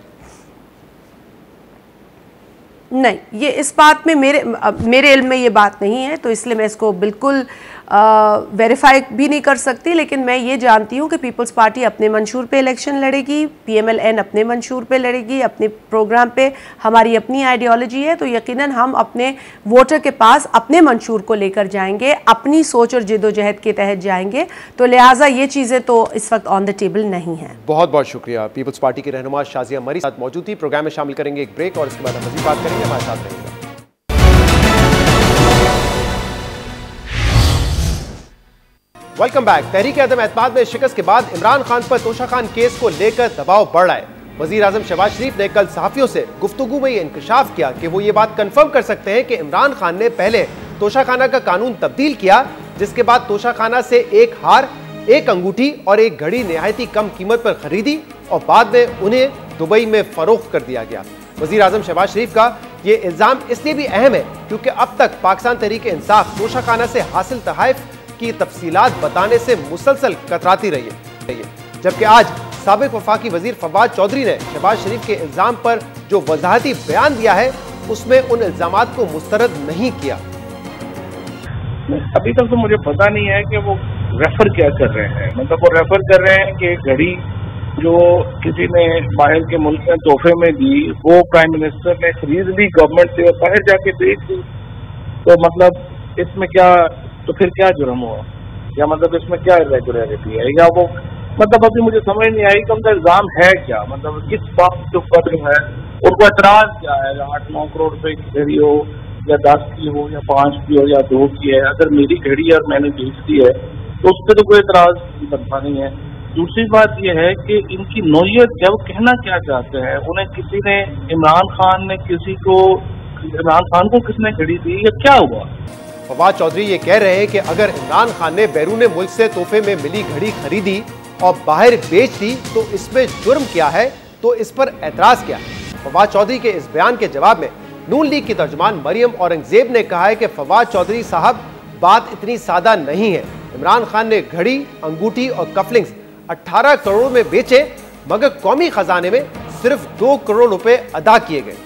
नहीं, ये इस बात में मेरे इल्म में ये बात नहीं है, तो इसलिए मैं इसको बिल्कुल वेरीफाई भी नहीं कर सकती। लेकिन मैं ये जानती हूँ कि पीपल्स पार्टी अपने मंशूर पे इलेक्शन लड़ेगी, PMLN अपने मंशूर पे लड़ेगी, अपने प्रोग्राम पे, हमारी अपनी आइडियोलॉजी है, तो यकीनन हम अपने वोटर के पास अपने मंशूर को लेकर जाएंगे, अपनी सोच और जिद्दोजहद के तहत जाएंगे, तो लिहाजा ये चीज़ें तो इस वक्त ऑन द टेबल नहीं है। बहुत बहुत शुक्रिया। पीपल्स पार्टी की रहनुमा शाजिया मरी साथ मौजूद थी। प्रोग्राम में शामिल करेंगे एक ब्रेक और इसके बाद हम मज़ीद बात करेंगे, हमारे साथ रहेंगे। Welcome back. तहरीक अदम एतमाद में शिकस्त के बाद इमरान खान पर तोशा खान केस को लेकर दबाव बढ़ रहा है। वजीर आजम शहबाज शरीफ ने कल सहाफियों से गुफ्तगू में यह इंकशाफ किया कि वो ये बात कंफर्म कर सकते हैं कि इमरान खान ने पहले तोशाखाना का कानून तब्दील किया, जिसके बाद तोशाखाना से एक हार, एक अंगूठी और एक घड़ी निहायती कम कीमत पर खरीदी और बाद में उन्हें दुबई में फरोख्त कर दिया गया। वजीर आजम शहबाज शरीफ का ये इल्जाम इसलिए भी अहम है क्योंकि अब तक पाकिस्तान तहरीक इंसाफ तोशाखाना से हासिल तहाइफ की तफसीलात बताने से मुसलसल कतराती रही है, जबकि आज साबिक वफाकी वजीर फवाद चौधरी ने शहबाज शरीफ के इल्जाम पर जो वजाहती बयान दिया है उसमें उन इल्जामात को मुस्तरद नहीं किया। अभी तक तो मुझे पता नहीं है कि वो रेफर क्या कर रहे हैं, मतलब वो रेफर कर रहे हैं कि घड़ी जो किसी ने बाहर के मुल्क में तोहफे में दी, वो प्राइम मिनिस्टर ने खरीद ली गवर्नमेंट से और बाहर जाके बेच दी, तो मतलब इसमें क्या, तो फिर क्या जुर्म हुआ, या मतलब इसमें क्या इरेगुलरिटी है, या वो मतलब अभी मुझे समझ नहीं आई कि उनका इल्जाम है क्या, मतलब किस बात के ऊपर जो है उनको एतराज क्या है। 8-9 करोड़ रुपए की घड़ी हो या 10 की हो या 5 की हो या 2 की है, अगर मेरी घड़ी है और मैंने बेच दी है तो उस पर तो कोई एतराज बनता नहीं है। दूसरी बात यह है कि इनकी नौयत क्या, वो कहना क्या चाहते हैं, उन्हें किसी ने, इमरान खान को किसने घड़ी दी या क्या हुआ। फवाद चौधरी ये कह रहे हैं कि अगर इमरान खान ने बैरून मुल्क से तोहफे में मिली घड़ी खरीदी और बाहर बेच दी तो इसमें जुर्म क्या है, तो इस पर एतराज क्या है। फवाद चौधरी के इस बयान के जवाब में नून लीग की तर्जुमान मरियम औरंगजेब ने कहा है कि फवाद चौधरी साहब, बात इतनी सादा नहीं है। इमरान खान ने घड़ी, अंगूठी और कफलिंग्स 18 करोड़ में बेचे, मगर कौमी खजाने में सिर्फ 2 करोड़ रुपए अदा किए गए।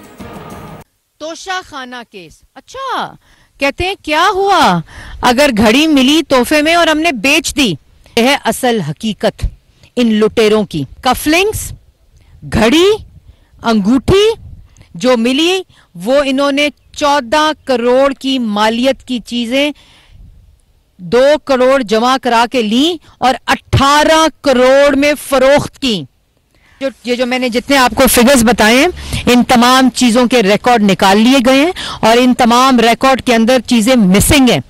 तोशा खाना केस, अच्छा कहते हैं क्या हुआ अगर घड़ी मिली तोहफे में और हमने बेच दी। यह है असल हकीकत इन लुटेरों की। कफलिंग्स, घड़ी, अंगूठी जो मिली वो इन्होंने 14 करोड़ की मालियत की चीजें 2 करोड़ जमा करा के ली और 18 करोड़ में फरोख्त की। जो मैंने जितने आपको फिगर्स बताए हैं, इन तमाम चीजों के रिकॉर्ड निकाल लिए गए हैं और इन तमाम रिकॉर्ड के अंदर चीजें मिसिंग हैं।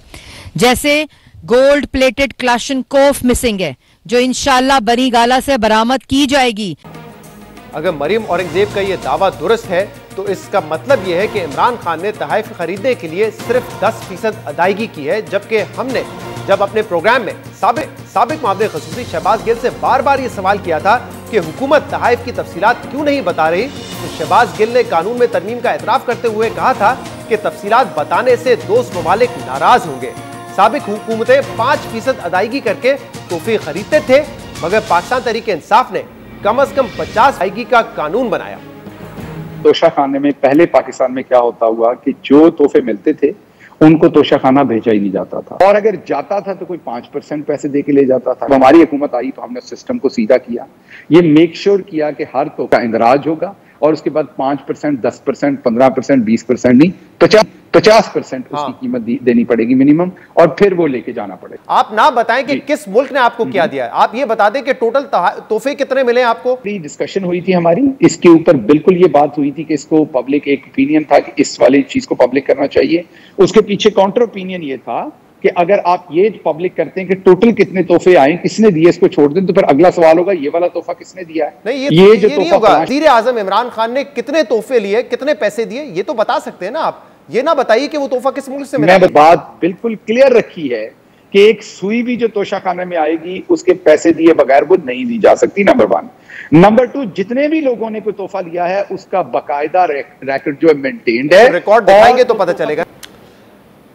जैसे गोल्ड प्लेटेड क्लाशनकोफ मिसिंग है, जो इंशाल्लाह बरी गाला से बरामद की जाएगी। अगर मरियम औरंगजेब का यह दावा दुरुस्त है तो इसका मतलब यह है कि इमरान खान ने तहफ़ खरीदने के लिए सिर्फ 10% अदायगी की है, जबकि हमने जब अपने प्रोग्राम में साबिक मामले खसूसी शहबाज गिल से बार बार ये सवाल किया था कि हुकूमत तहफ़ की तफसीलात क्यों नहीं बता रही, तो शहबाज गिल ने कानून में तरमीम का एतराफ़ करते हुए कहा था कि तफसीलात बताने से दोस्त ममालिक नाराज होंगे। साबिक हुकूमतें 5% अदायगी करके तोहफे खरीदते थे, मगर पाकिस्तान तहरीक इंसाफ ने कम से कम 50 अदायगी का कानून बनाया। तोशा खाने में पहले पाकिस्तान में क्या होता हुआ कि जो तोहफे मिलते थे उनको तोशा खाना भेजा ही नहीं जाता था, और अगर जाता था तो कोई 5% पैसे दे के ले जाता था। हमारी हुकूमत आई तो हमने सिस्टम को सीधा किया, ये मेक श्योर किया कि हर तोहफा इंदराज होगा और उसके बाद 5%, 10%, 15%, 20% नहीं 50% उसकी कीमत देनी पड़ेगी मिनिमम, और फिर वो लेके जाना पड़ेगा। आप ना बताएं कि किस मुल्क ने आपको क्या दिया है, आप ये बता दें कि टोटल तोहफे कितने मिले आपको। डिस्कशन हुई थी हमारी इसके ऊपर, बिल्कुल ये बात हुई थी कि इसको पब्लिक, एक ओपिनियन था कि इस वाली चीज को पब्लिक करना चाहिए। उसके पीछे काउंटर ओपिनियन ये था कि अगर आप ये पब्लिक करते हैं कि टोटल कितने तोहफे आए, किसने दिए, इसको छोड़ दें, तो फिर अगला सवाल होगा ये वाला तोहफा किसने दिया है। नहीं, ये जो नहीं होगा। वज़ीर आज़म इमरान खान ने कितने तोहफे लिए, कितने पैसे दिए, ये तो बता सकते हैं ना आप। ये ना बताइए कि वो तोहफा किस मुल्क से मिला। मैं बात बिल्कुल क्लियर रखी है कि एक सुई भी जो तोशा खाने में आएगी उसके पैसे दिए बगैर वो नहीं दी जा सकती, नंबर 1। नंबर 2, जितने भी लोगों ने कोई तोहफा लिया है उसका बाकायदा रिकॉर्ड जो है मेंटेन्ड है, रिकॉर्ड दिखाएंगे तो पता चलेगा।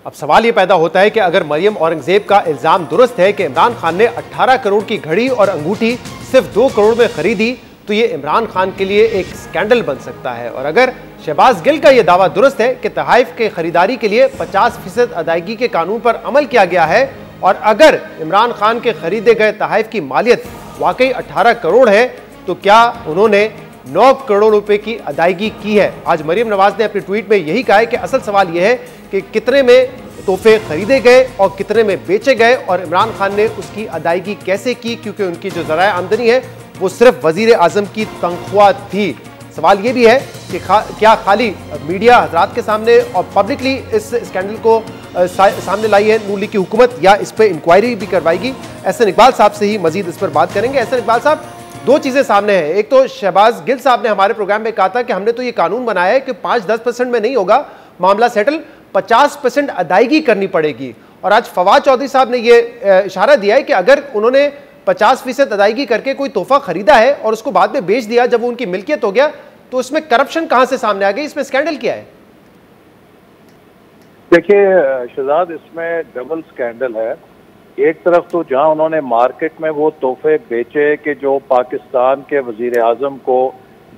अब सवाल ये पैदा होता है कि अगर मरियम औरंगजेब का इल्जाम दुरुस्त है कि इमरान खान ने 18 करोड़ की घड़ी और अंगूठी सिर्फ 2 करोड़ में खरीदी, तो ये इमरान खान के लिए एक स्कैंडल बन सकता है। और अगर शहबाज गिल का यह दावा दुरुस्त है कि तहफ़ के खरीदारी के लिए 50% अदायगी के कानून पर अमल किया गया है, और अगर इमरान खान के खरीदे गए तहफ़ की मालियत वाकई 18 करोड़ है, तो क्या उन्होंने 9 करोड़ रुपए की अदायगी की है। आज मरियम नवाज ने अपने ट्वीट में यही कहा है कि असल सवाल यह है कि कितने में तोहफे खरीदे गए और कितने में बेचे गए, और इमरान खान ने उसकी अदायगी कैसे की, क्योंकि उनकी जो ज़राए आमदनी है वो सिर्फ वज़ीर आज़म की तनख्वाह थी। सवाल ये भी है कि क्या खाली मीडिया हजरात के सामने और पब्लिकली इस स्कैंडल को सामने लाई है नून लीग की हुकूमत, या इस पर इंक्वायरी भी करवाएगी। एहसन इकबाल साहब से ही मजीद इस पर बात करेंगे। एहसन इकबाल साहब, 2 चीज़ें सामने हैं। एक तो शहबाज गिल साहब ने हमारे प्रोग्राम में कहा था कि हमने तो ये कानून बनाया है कि 5-10% में नहीं होगा मामला सेटल, 50% अदायगी करनी पड़ेगी। और आज फवाद चौधरी साहब ने ये इशारा दिया है कि अगर उन्होंने 50% अदायगी करके कोई तोहफा खरीदा है और उसको बाद में बेच दिया जब वो उनकी मिल्कियत हो गया, तो इसमें करप्शन कहां से सामने आ गई, इसमें स्कैंडल क्या है? देखिए शहजाद, इसमें डबल स्कैंडल है। एक तरफ तो जहां उन्होंने मार्केट में वो तोहफे बेचे कि जो पाकिस्तान के वजीर आजम को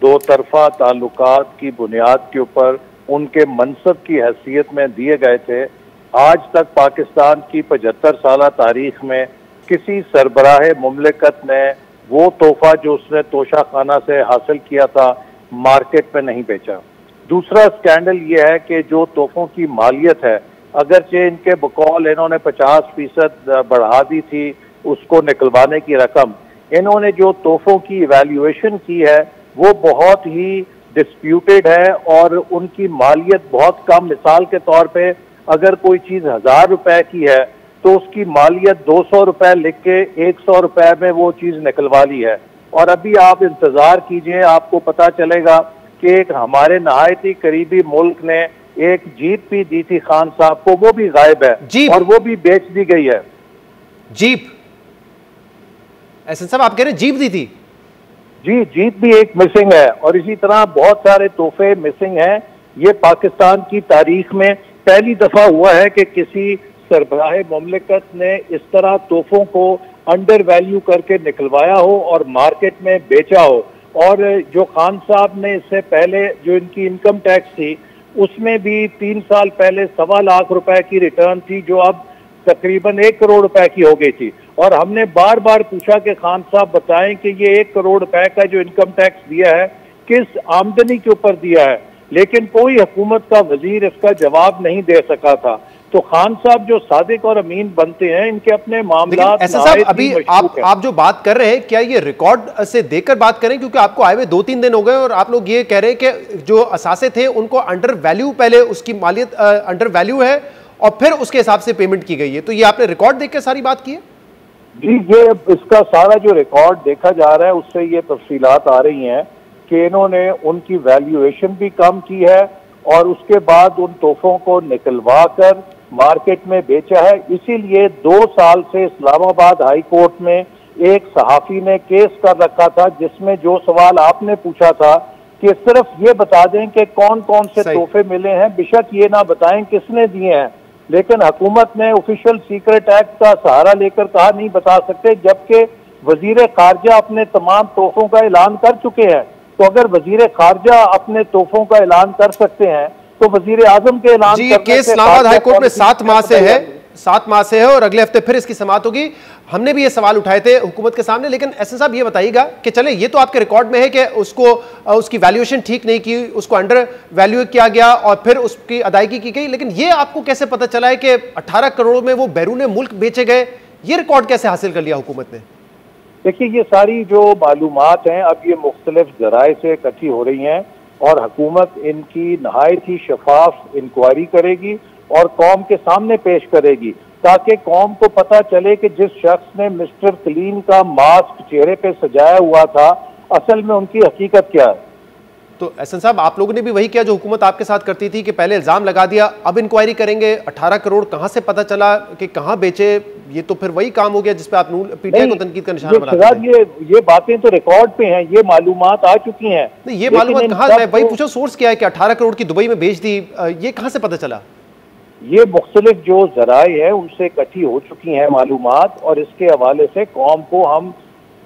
2 तरफा ताल्लुकात की बुनियाद के ऊपर उनके मनसब की हैसियत में दिए गए थे, आज तक पाकिस्तान की 75 साल तारीख में किसी सरबराह मुमलिकत ने वो तोहफा जो उसने तोशा खाना से हासिल किया था मार्केट में नहीं बेचा। दूसरा स्कैंडल ये है कि जो तोहफों की मालियत है, अगरचे इनके बकौल इन्होंने 50% बढ़ा दी थी उसको निकलवाने की रकम, इन्होंने जो तोहफों की इवैल्यूएशन की है वो बहुत ही डिस्प्यूटेड है और उनकी मालियत बहुत कम। मिसाल के तौर पे अगर कोई चीज़ 1000 रुपए की है तो उसकी मालियत 200 रुपए लिख के 100 रुपए में वो चीज़ निकलवा ली है। और अभी आप इंतज़ार कीजिए, आपको पता चलेगा कि एक हमारे नहायत ही करीबी मुल्क ने एक जीप भी दी थी खान साहब को, वो भी गायब है और वो भी बेच दी गई है। जीप एहसन साहब आप कह रहे हैं जीप दी थी? जी, जीप भी एक मिसिंग है और इसी तरह बहुत सारे तोहफे मिसिंग हैं। ये पाकिस्तान की तारीख में पहली दफा हुआ है कि किसी सरबराह मुमलिकत ने इस तरह तोहफों को अंडर वैल्यू करके निकलवाया हो और मार्केट में बेचा हो। और जो खान साहब ने इससे पहले जो इनकी इनकम टैक्स थी उसमें भी 3 साल पहले 1.25 लाख रुपए की रिटर्न थी जो अब तकरीबन 1 करोड़ रुपए की हो गई थी। और हमने बार बार पूछा कि खान साहब बताएं कि ये 1 करोड़ रुपए का जो इनकम टैक्स दिया है किस आमदनी के ऊपर दिया है, लेकिन कोई हुकूमत का वजीर इसका जवाब नहीं दे सका था। तो खान साहब जो सादिक और अमीन बनते हैं, इनके अपने मामला। ऐसा साहब अभी आप जो बात कर रहे हैं, क्या ये रिकॉर्ड से देखकर बात करें? क्योंकि आपको आए हुए 2-3 दिन हो गए और आप लोग ये कह रहे हैं कि जो असासे थे उनको अंडर वैल्यू, पहले उसकी मालियत अंडर वैल्यू है और फिर उसके हिसाब से पेमेंट की गई है। तो ये आपने रिकॉर्ड देख के सारी बात की है? जी, ये इसका सारा जो रिकॉर्ड देखा जा रहा है उससे ये तफसीलात आ रही हैं कि इन्होंने उनकी वैल्यूएशन भी कम की है और उसके बाद उन तोहफों को निकलवा कर मार्केट में बेचा है। इसीलिए 2 साल से इस्लामाबाद हाई कोर्ट में एक सहाफी ने केस कर रखा था जिसमें जो सवाल आपने पूछा था कि सिर्फ ये बता दें कि कौन कौन से तोहफे मिले हैं, बेशक ये ना बताएं किसने दिए हैं। लेकिन हुकूमत ने ऑफिशियल सीक्रेट एक्ट का सहारा लेकर कहा नहीं बता सकते, जबकि वजीर खारजा अपने तमाम तोहफों का ऐलान कर चुके हैं। तो अगर वजीर खारजा अपने तोहफों का ऐलान कर सकते हैं तो वजीर आजम के ऐलान जी, ये केस इस्लामाबाद हाई कोर्ट में 7 माह से है, 7 माह से है और अगले हफ्ते फिर इसकी समाअत होगी। हमने भी ये सवाल उठाए थे हुकूमत के सामने, लेकिन एहसन साहब ये बताइएगा कि चले ये तो आपके रिकॉर्ड में है कि उसको उसकी वैल्यूएशन ठीक नहीं की, उसको अंडर वैल्यू किया गया और फिर उसकी अदायगी की गई, लेकिन ये आपको कैसे पता चला है कि 18 करोड़ में वो बैरून मुल्क बेचे गए? ये रिकॉर्ड कैसे हासिल कर लिया हुकूमत ने? देखिए, ये सारी जो मालूमात हैं अब ये मुख्तलिफ जराए से इकट्ठी हो रही हैं और हुकूमत इनकी नहायत ही शफाफ इंक्वायरी करेगी और कौम के सामने पेश करेगी ताकि कौम को पता चले कि जिस शख्स ने मिस्टर क्लीन का मास्क चेहरे पे सजाया हुआ था असल में उनकी हकीकत क्या है। तो एहसन साहब आप लोगों ने भी वही किया जो हुकूमत आपके साथ करती थी कि पहले इल्जाम लगा दिया, अब इंक्वायरी करेंगे। 18 करोड़ कहां से पता चला कि कहां बेचे? ये तो फिर वही काम हो गया जिसपे आप पीटीआई को तनकीद का निशाना बनाते थे। ये बातें तो रिकॉर्ड पे हैं, ये मालूमात आ चुकी हैं। नहीं, ये मालूमात कहां? मैं वही पूछा, सोर्स क्या है कि 18 करोड़ की दुबई में बेच दी, ये कहां से पता चला? ये मुख्तलिफ जो जराए हैं उनसे इकट्ठी हो चुकी हैं मालूमात और इसके हवाले से कौम को हम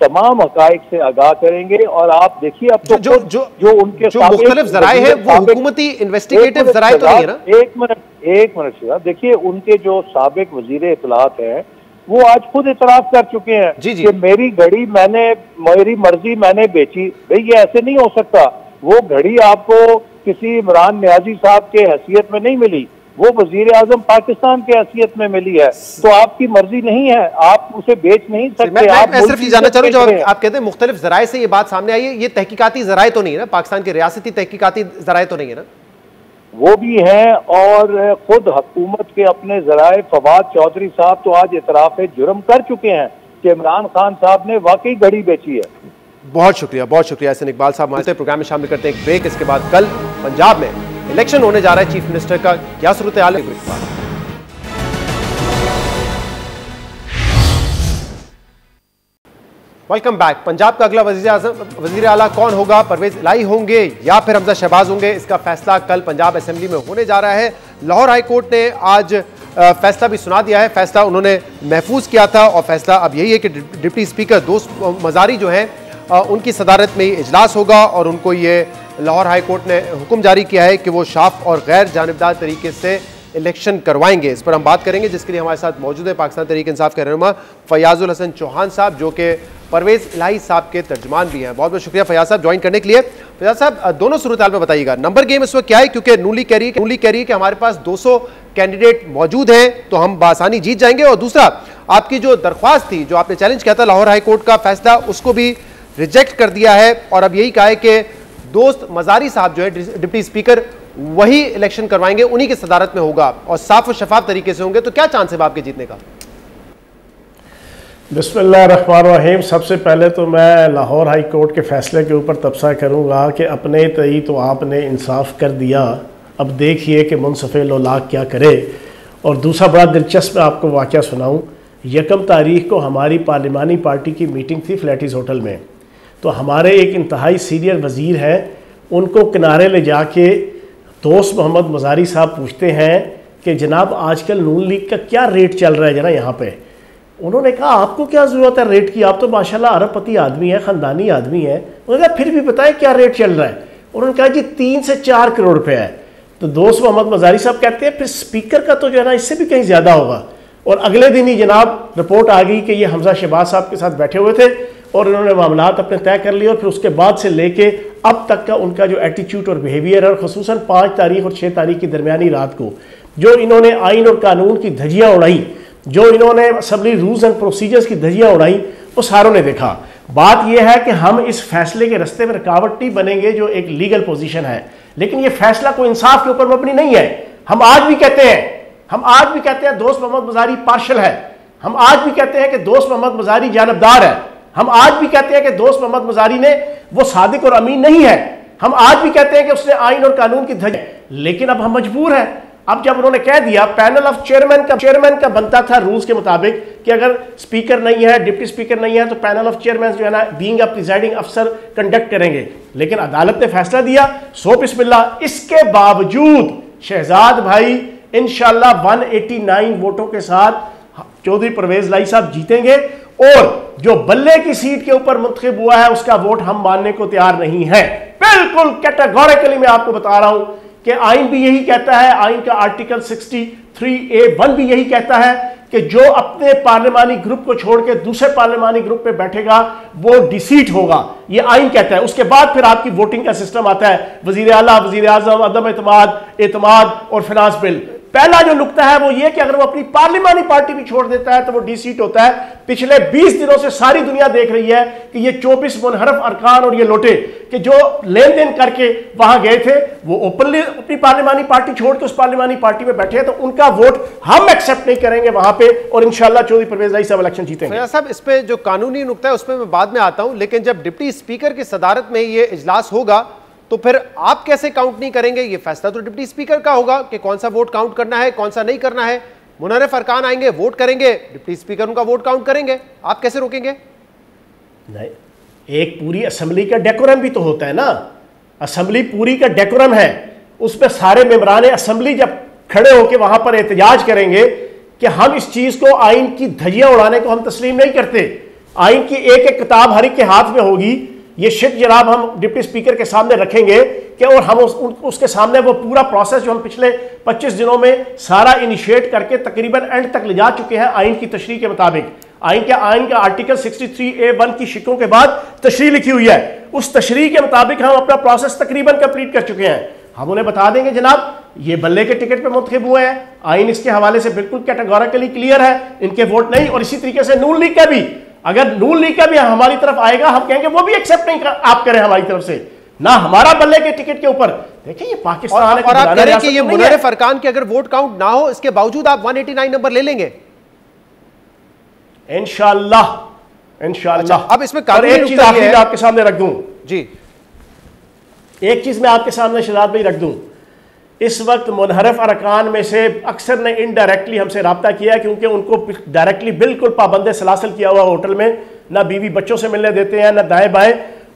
तमाम हकाइक से आगाह करेंगे। और आप देखिए अब तो जो उनके जो मुख्तलिफ जराए हैं वो हुकूमती इन्वेस्टिगेटिव जराए तो नहीं है ना? एक मिनट से देखिए, उनके जो साबिक वजीर इत्तलात हैं वो आज खुद इतराफ कर चुके हैं कि मेरी घड़ी मेरी मर्जी मैंने बेची। भाई ये ऐसे नहीं हो सकता। वो घड़ी आपको किसी इमरान न्याजी साहब के हैसियत में नहीं मिली, वो वजीर आजम पाकिस्तान के हैसियत में मिली है। तो आपकी मर्जी नहीं है, आप उसे बेच नहीं सकते। मैं सिर्फ जानना चाह रहा हूं, आप कहते हैं मुख्तलिफ जराए से ये बात सामने आई है, ये तहकीकाती जराए तो नहीं है ना? पाकिस्तान के रियासती तहकीकाती जराए तो नहीं है ना? वो भी हैं और खुद हुकूमत के अपने जराए फवाद चौधरी साहब तो आज इतराफ जुर्म कर चुके हैं कि इमरान खान साहब ने वाकई घड़ी बेची है। बहुत शुक्रिया एहसन इकबाल साहब। हमारे प्रोग्राम में शामिल करते हैं एक ब्रेक। इसके बाद कल पंजाब में इलेक्शन होने जा रहा है, चीफ मिनिस्टर का क्या सूरत हाल है? Welcome back. पंजाब का अगला वजीर आला कौन होगा? परवेज इलाही होंगे या फिर हमजा शहबाज होंगे? इसका फैसला कल पंजाब असेंबली में होने जा रहा है। लाहौर हाई कोर्ट ने आज फैसला भी सुना दिया है। फैसला उन्होंने महफूज किया था और फैसला अब यही है कि डिप्टी स्पीकर दोस्त मजारी जो हैं उनकी सदारत में इजलास होगा और उनको ये लाहौर हाई कोर्ट ने हुक्म जारी किया है कि वो साफ और गैर जानिबदार तरीके से इलेक्शन करवाएंगे। इस पर हम बात करेंगे, जिसके लिए हमारे साथ मौजूद है पाकिस्तान तहरीक इंसाफ के रहनुमा फयाजुल हसन चौहान साहब, जो कि परवेज इलाही साहब के तर्जुमान भी हैं। बहुत बहुत शुक्रिया फयाज साहब ज्वाइन करने के लिए। फयाज साहब, दोनों सूरत में बताइएगा, नंबर गेम इस वक्त क्या है, क्योंकि नून लीग कह रही है कि हमारे पास 200 कैंडिडेट मौजूद हैं तो हम बासानी जीत जाएंगे, और दूसरा आपकी जो दरख्वास्त थी, जो आपने चैलेंज किया था लाहौर हाई कोर्ट का फैसला, उसको भी रिजेक्ट कर दिया है, और अब यही कहा है कि दोस्त मजारी साहब जो है डिप्टी स्पीकर वही इलेक्शन करवाएंगे, उन्हीं की सदारत में होगा और साफ और शफाफ तरीके से होंगे। तो क्या चांस है आपके जीतने का? बिस्मिल्लाहिर्रहमानिर्रहीम। सबसे पहले तो मैं लाहौर हाई कोर्ट के फैसले के ऊपर तबसरा करूंगा कि अपने तई तो आपने इंसाफ कर दिया, अब देखिए कि मुनसफ़े लोलाक क्या करे। और दूसरा बड़ा दिलचस्प मैं आपको वाक़या सुनाऊं, 1 तारीख को हमारी पार्लिमानी पार्टी की मीटिंग थी फ्लैटिस होटल में, तो हमारे एक इंतहाई सीनियर वज़ीर हैं, उनको किनारे ले जाके दोस्त मोहम्मद मज़ारी साहब पूछते हैं कि जनाब आजकल नून लीग का क्या रेट चल रहा है जना यहाँ पे। उन्होंने कहा आपको क्या ज़रूरत है रेट की, आप तो माशाल्लाह अरबपति आदमी है, ख़ानदानी आदमी है। उन्होंने कहा फिर भी बताएं क्या रेट चल रहा है। उन्होंने कहा जी 3 से 4 करोड़ रुपये है। तो दोस्त मोहम्मद मज़ारी साहब कहते हैं फिर स्पीकर का तो जो है ना इससे भी कहीं ज़्यादा होगा। और अगले दिन ही जनाब रिपोर्ट आ गई कि ये हमजा शहबाज साहब के साथ बैठे हुए थे और उन्होंने मामलात अपने तय कर लिए, और फिर उसके बाद से लेके अब तक का उनका जो एटीट्यूड और बिहेवियर है, और ख़ुसूसन 5 तारीख और 6 तारीख की दरमियानी रात को जो इन्होंने आइन और कानून की धज्जियाँ उड़ाई, जो इन्होंने असम्बली रूल्स एंड प्रोसीजर्स की धज्जियाँ उड़ाई, वो सारों ने देखा। बात यह है कि हम इस फैसले के रस्ते में रुकावट नहीं बनेंगे जो एक लीगल पोजीशन है, लेकिन ये फैसला कोई इंसाफ के ऊपर मबनी नहीं है। हम आज भी कहते हैं दोस्त मोहम्मद मज़ारी पार्शल है, हम आज भी कहते हैं कि दोस्त मोहम्मद मज़ारी जानबदार है, हम आज भी कहते हैं कि दोस्त मोहम्मद मज़ारी ने वो सादिक और अमीन नहीं है, हम आज भी कहते हैं कि उसने आइन और कानून की धज्जी, लेकिन अब हम मजबूर हैं। अब जब उन्होंने कह दिया पैनल ऑफ चेयरमैन का बनता था रूल्स के मुताबिक कि अगर स्पीकर नहीं है, डिप्टी स्पीकर नहीं है, तो पैनल ऑफ चेयरमैन जो है ना बीइंग अ प्रिजाइडिंग अफसर कंडक्ट करेंगे, लेकिन अदालत ने फैसला दिया सो बिस्मिल्लाह। इसके बावजूद शहजाद भाई इंशाल्लाह 189 वोटों के साथ चौधरी परवेज इलाही साहब जीतेंगे, और जो बल्ले की सीट के ऊपर मुंतखब हुआ है उसका वोट हम मानने को तैयार नहीं है। बिल्कुल कैटेगोरिकली मैं आपको बता रहा हूं कि आइन भी यही कहता है, आइन का आर्टिकल 63A1 भी यही कहता है कि जो अपने पार्लिमानी ग्रुप को छोड़ के दूसरे पार्लिमानी ग्रुप पे बैठेगा वो डिसीट होगा, ये आइन कहता है। उसके बाद फिर आपकी वोटिंग का सिस्टम आता है, वजीर आला, वजीर आजम, अदम एतमाद और फिनांस बिल। पहला जो नुकता है वो ये कि अगर वो अपनी पार्लिमानी पार्टी भी छोड़ देता है तो वो डिसीट होता है। पिछले 20 दिनों से सारी दुनिया देख रही है कि ये 24 मुनहरफ अरकान और ये लोटे कि जो लेन देन करके वहां गए थे वो ओपनली अपनी पार्लिमानी पार्टी छोड़ के उस पार्लिमानी पार्टी में बैठे हैं, तो उनका वोट हम एक्सेप्ट नहीं करेंगे वहां पे, और इंशाल्लाह चौधरी परवेज इलाही साहब इलेक्शन जीतेंगे। फयाज साहब, इस पे जो कानूनी नुकता है उस पर मैं बाद में आता हूं, लेकिन जब डिप्टी स्पीकर की सदारत में ये इजलास होगा तो फिर आप कैसे काउंट नहीं करेंगे? ये फैसला तो डिप्टी स्पीकर का होगा कि कौन सा वोट काउंट करना है, कौन सा नहीं करना है। मुनहरफ अरकान आएंगे, वोट करेंगे, डिप्टी स्पीकर उनका वोट काउंट करेंगे, आप कैसे रोकेंगे? नहीं, एक पूरी असेंबली का डेकोरम भी तो होता है ना, असेंबली पूरी का डेकोरम है, उसमें सारे मेंबरान असेंबली जब खड़े होकर वहां पर एहतजाज करेंगे कि हम इस चीज को आइन की धज्जियां उड़ाने को हम तस्लीम नहीं करते। आइन की एक एक किताब हर एक के हाथ में होगी, ये शिक जनाब हम डिप्टी स्पीकर के सामने रखेंगे कि और हम उसके सामने वो पूरा प्रोसेस जो हम पिछले 25 दिनों में सारा इनिशिएट करके तकरीबन एंड तक ले जा चुके हैं आइन की तशरीह के मुताबिक। आइन का आर्टिकल 63A1 की शिकों के बाद तशरीह लिखी हुई है, उस तशरीह के मुताबिक हम अपना प्रोसेस तकरीबन कंप्लीट कर चुके हैं। हम उन्हें बता देंगे जनाब ये बल्ले के टिकट पे मुंतखब हुए हैं, आइन इसके हवाले से बिल्कुल कैटेगोरिकली क्लियर है, इनके वोट नहीं। और इसी तरीके से नून लीग का भी, अगर नून लीग का भी हमारी तरफ आएगा हम कहेंगे वो भी एक्सेप्ट नहीं आप करें हमारी तरफ से, ना हमारा बल्ले के टिकट के ऊपर। देखिए ये पाकिस्तान है, और आप कह रहे हैं कि ये मुनहरफ अरकान के अगर वोट काउंट ना हो इसके बावजूद आप 189 नंबर ले लेंगे इंशाअल्लाह। इंशाअल्लाह। अब इसमें एक चीज आपके सामने रख दूं जी, एक चीज मैं आपके सामने शहजाद भाई रख दूं, इस वक्त मुनहरफ अरकान में से अक्सर ने इनडायरेक्टली हमसे रब्ता किया है, क्योंकि उनको डायरेक्टली बिल्कुल पाबंद सलासल किया हुआ होटल में, ना बीवी बच्चों से मिलने देते हैं ना दाएं बाएं।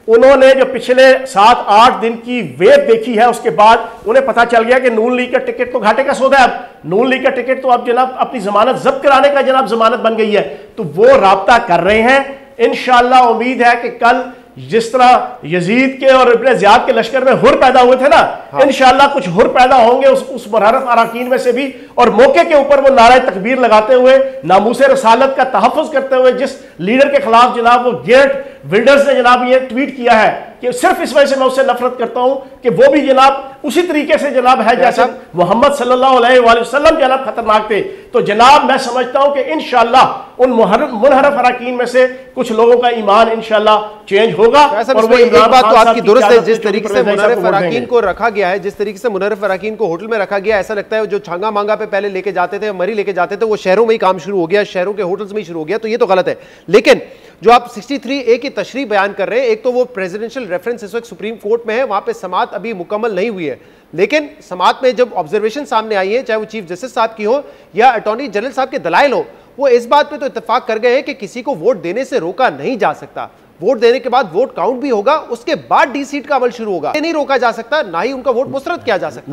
उन्होंने जो पिछले 7-8 दिन की वेव देखी है उसके बाद उन्हें पता चल गया कि नून लीग का टिकट तो घाटे का सौदा है। अब नून लीग का टिकट तो अब जनाब अपनी जमानत जब्त कराने का जनाब जमानत बन गई है, तो वो राब्ता कर रहे हैं। इंशाअल्लाह उम्मीद है कि कल जिस तरह यजीद के और इब्न ज़ियाद के लश्कर में हुर पैदा हुए थे ना, इंशाअल्लाह कुछ हुर पैदा होंगे उस मुनहरफ अराकीन में से भी, और मौके के ऊपर वो नारा तकबीर लगाते हुए, नामूसे रसालत का तहफ़्फ़ुज़ करते हुए, जिस लीडर के खिलाफ जनाब वो गेट विल्डर्स ने जनाब ये ट्वीट किया है कि सिर्फ इस वजह से मैं उससे नफरत करता हूं कि वो भी जनाब उसी तरीके से जनाब है जैसे मोहम्मद सल्लल्लाहु अलैहि वसल्लम जनाब खतरनाक थे। तो जनाब मैं समझता हूं कि इंशाअल्लाह उन मुनहरफ अराकीन में से कुछ लोगों का ईमान इंशाअल्लाह चेंज होगा। और वो एक बात तो आपकी दुरुस्त है, जिस तरीके से मुनहरफ अराकीन को रखा गया है, जिस तरीके से मुनहरफ अराकीन को होटल में रखा गया, ऐसा लगता है जो छांगा मांगा पे पहले लेके जाते थे, मरी लेके जाते थे, वो शहरों में ही काम शुरू हो गया, शहरों के होटल्स में ही शुरू हो गया। तो ये तो गलत है। लेकिन जो आप 63A की तशरीह बयान कर रहे हैं, एक तो वो प्रेसिडेंशियल रेफरेंस इस वक्त सुप्रीम कोर्ट में है, वहां पे समाअत अभी मुकम्मल नहीं हुई है, लेकिन समाअत में जब ऑब्जर्वेशन सामने आई है, चाहे वो चीफ जस्टिस साहब की हो या अटॉर्नी जनरल साहब के दलाइल हो, वो इस बात पे तो इत्तेफाक कर गए हैं कि किसी को वोट देने से रोका नहीं जा सकता। वोट देने के बाद वोट काउंट भी होगा, उसके बाद डी सीट का अमल शुरू होगा। ये नहीं रोका जा सकता, ना ही उनका वोट मुस्तरद किया जा सकता।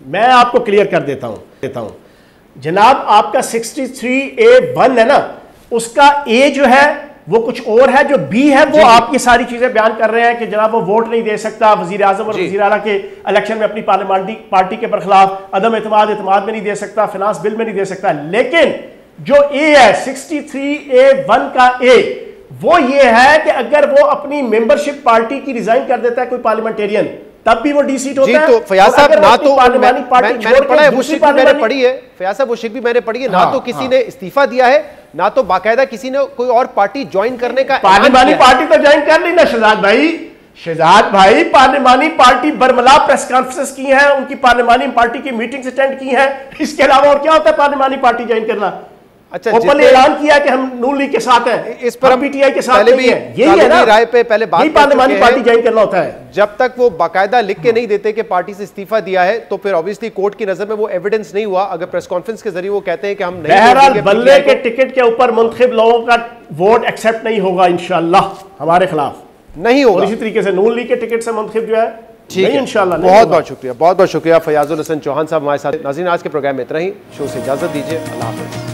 मैं आपको क्लियर कर देता हूं जनाब, आपका 63A1 है ना, उसका ए जो है वो कुछ और है, जो बी है वो आप ये सारी चीजें बयान कर रहे हैं कि जनाब वो वोट नहीं दे सकता, वजीर आजम और वजीर आला के इलेक्शन में अपनी पार्लियामेंट्री पार्टी के बरखिलाफ अदम एतमाद में नहीं दे सकता, फिनांस बिल में नहीं दे सकता। लेकिन जो ए है 63A1 का ए, वो ये है कि अगर वो अपनी मेंबरशिप पार्टी की रिजाइन कर देता है कोई पार्लियामेंटेरियन, तब भी वो डी सीट होता है। तो फयाज साहब, ना तो पार्लियामानी पार्टी मैंने पढ़ा है, वो शिक भी मैंने पढ़ी है, फयाज साहब वो शिक भी मैंने पढ़ी है, ना तो किसी ने इस्तीफा दिया है, ना तो बाकायदा किसी ने कोई और पार्टी ज्वाइन करने का। पार्लियामानी पार्टी तो ज्वाइन कर ली ना शहजाद भाई, पार्लियामानी पार्टी बरमला प्रेस कॉन्फ्रेंस की है, उनकी पार्लियामानी पार्टी की मीटिंग्स अटेंड की है, इसके अलावा और क्या होता है पार्लियामानी पार्टी ज्वाइन करना? अच्छा, ओपन ऐलान किया कि हम नून लीग के साथ हैं, इस पर पीटीआई के साथ नहीं है, यही है ना राय पे पहले बात कर पार्लियामानी पार्टी ज्वाइन करना होता है। जब तक वो बाकायदा लिख के नहीं देते कि पार्टी से इस्तीफा दिया है, तो फिर ऑब्वियसली कोर्ट की नजर में वो एविडेंस नहीं हुआ। अगर प्रेस कॉन्फ्रेंस के जरिए वो कहते हैं कि हम नहीं, बहरहाल बल्ले के टिकट के ऊपर मुंतखब लोगों का वोट एक्सेप्ट नहीं होगा इंशाअल्लाह, हमारे खिलाफ नहीं होगा। इसी तरीके से नून लीग के टिकट से मुंतखब जो है इंशाअल्लाह। बहुत बहुत शुक्रिया, बहुत बहुत शुक्रिया फयाजुल हसन चौहान साहब हमारे साथ। नाज़रीन, आज के प्रोग्राम में इतना ही। शो से इजाजत दीजिए, अल्लाह हाफ़िज़।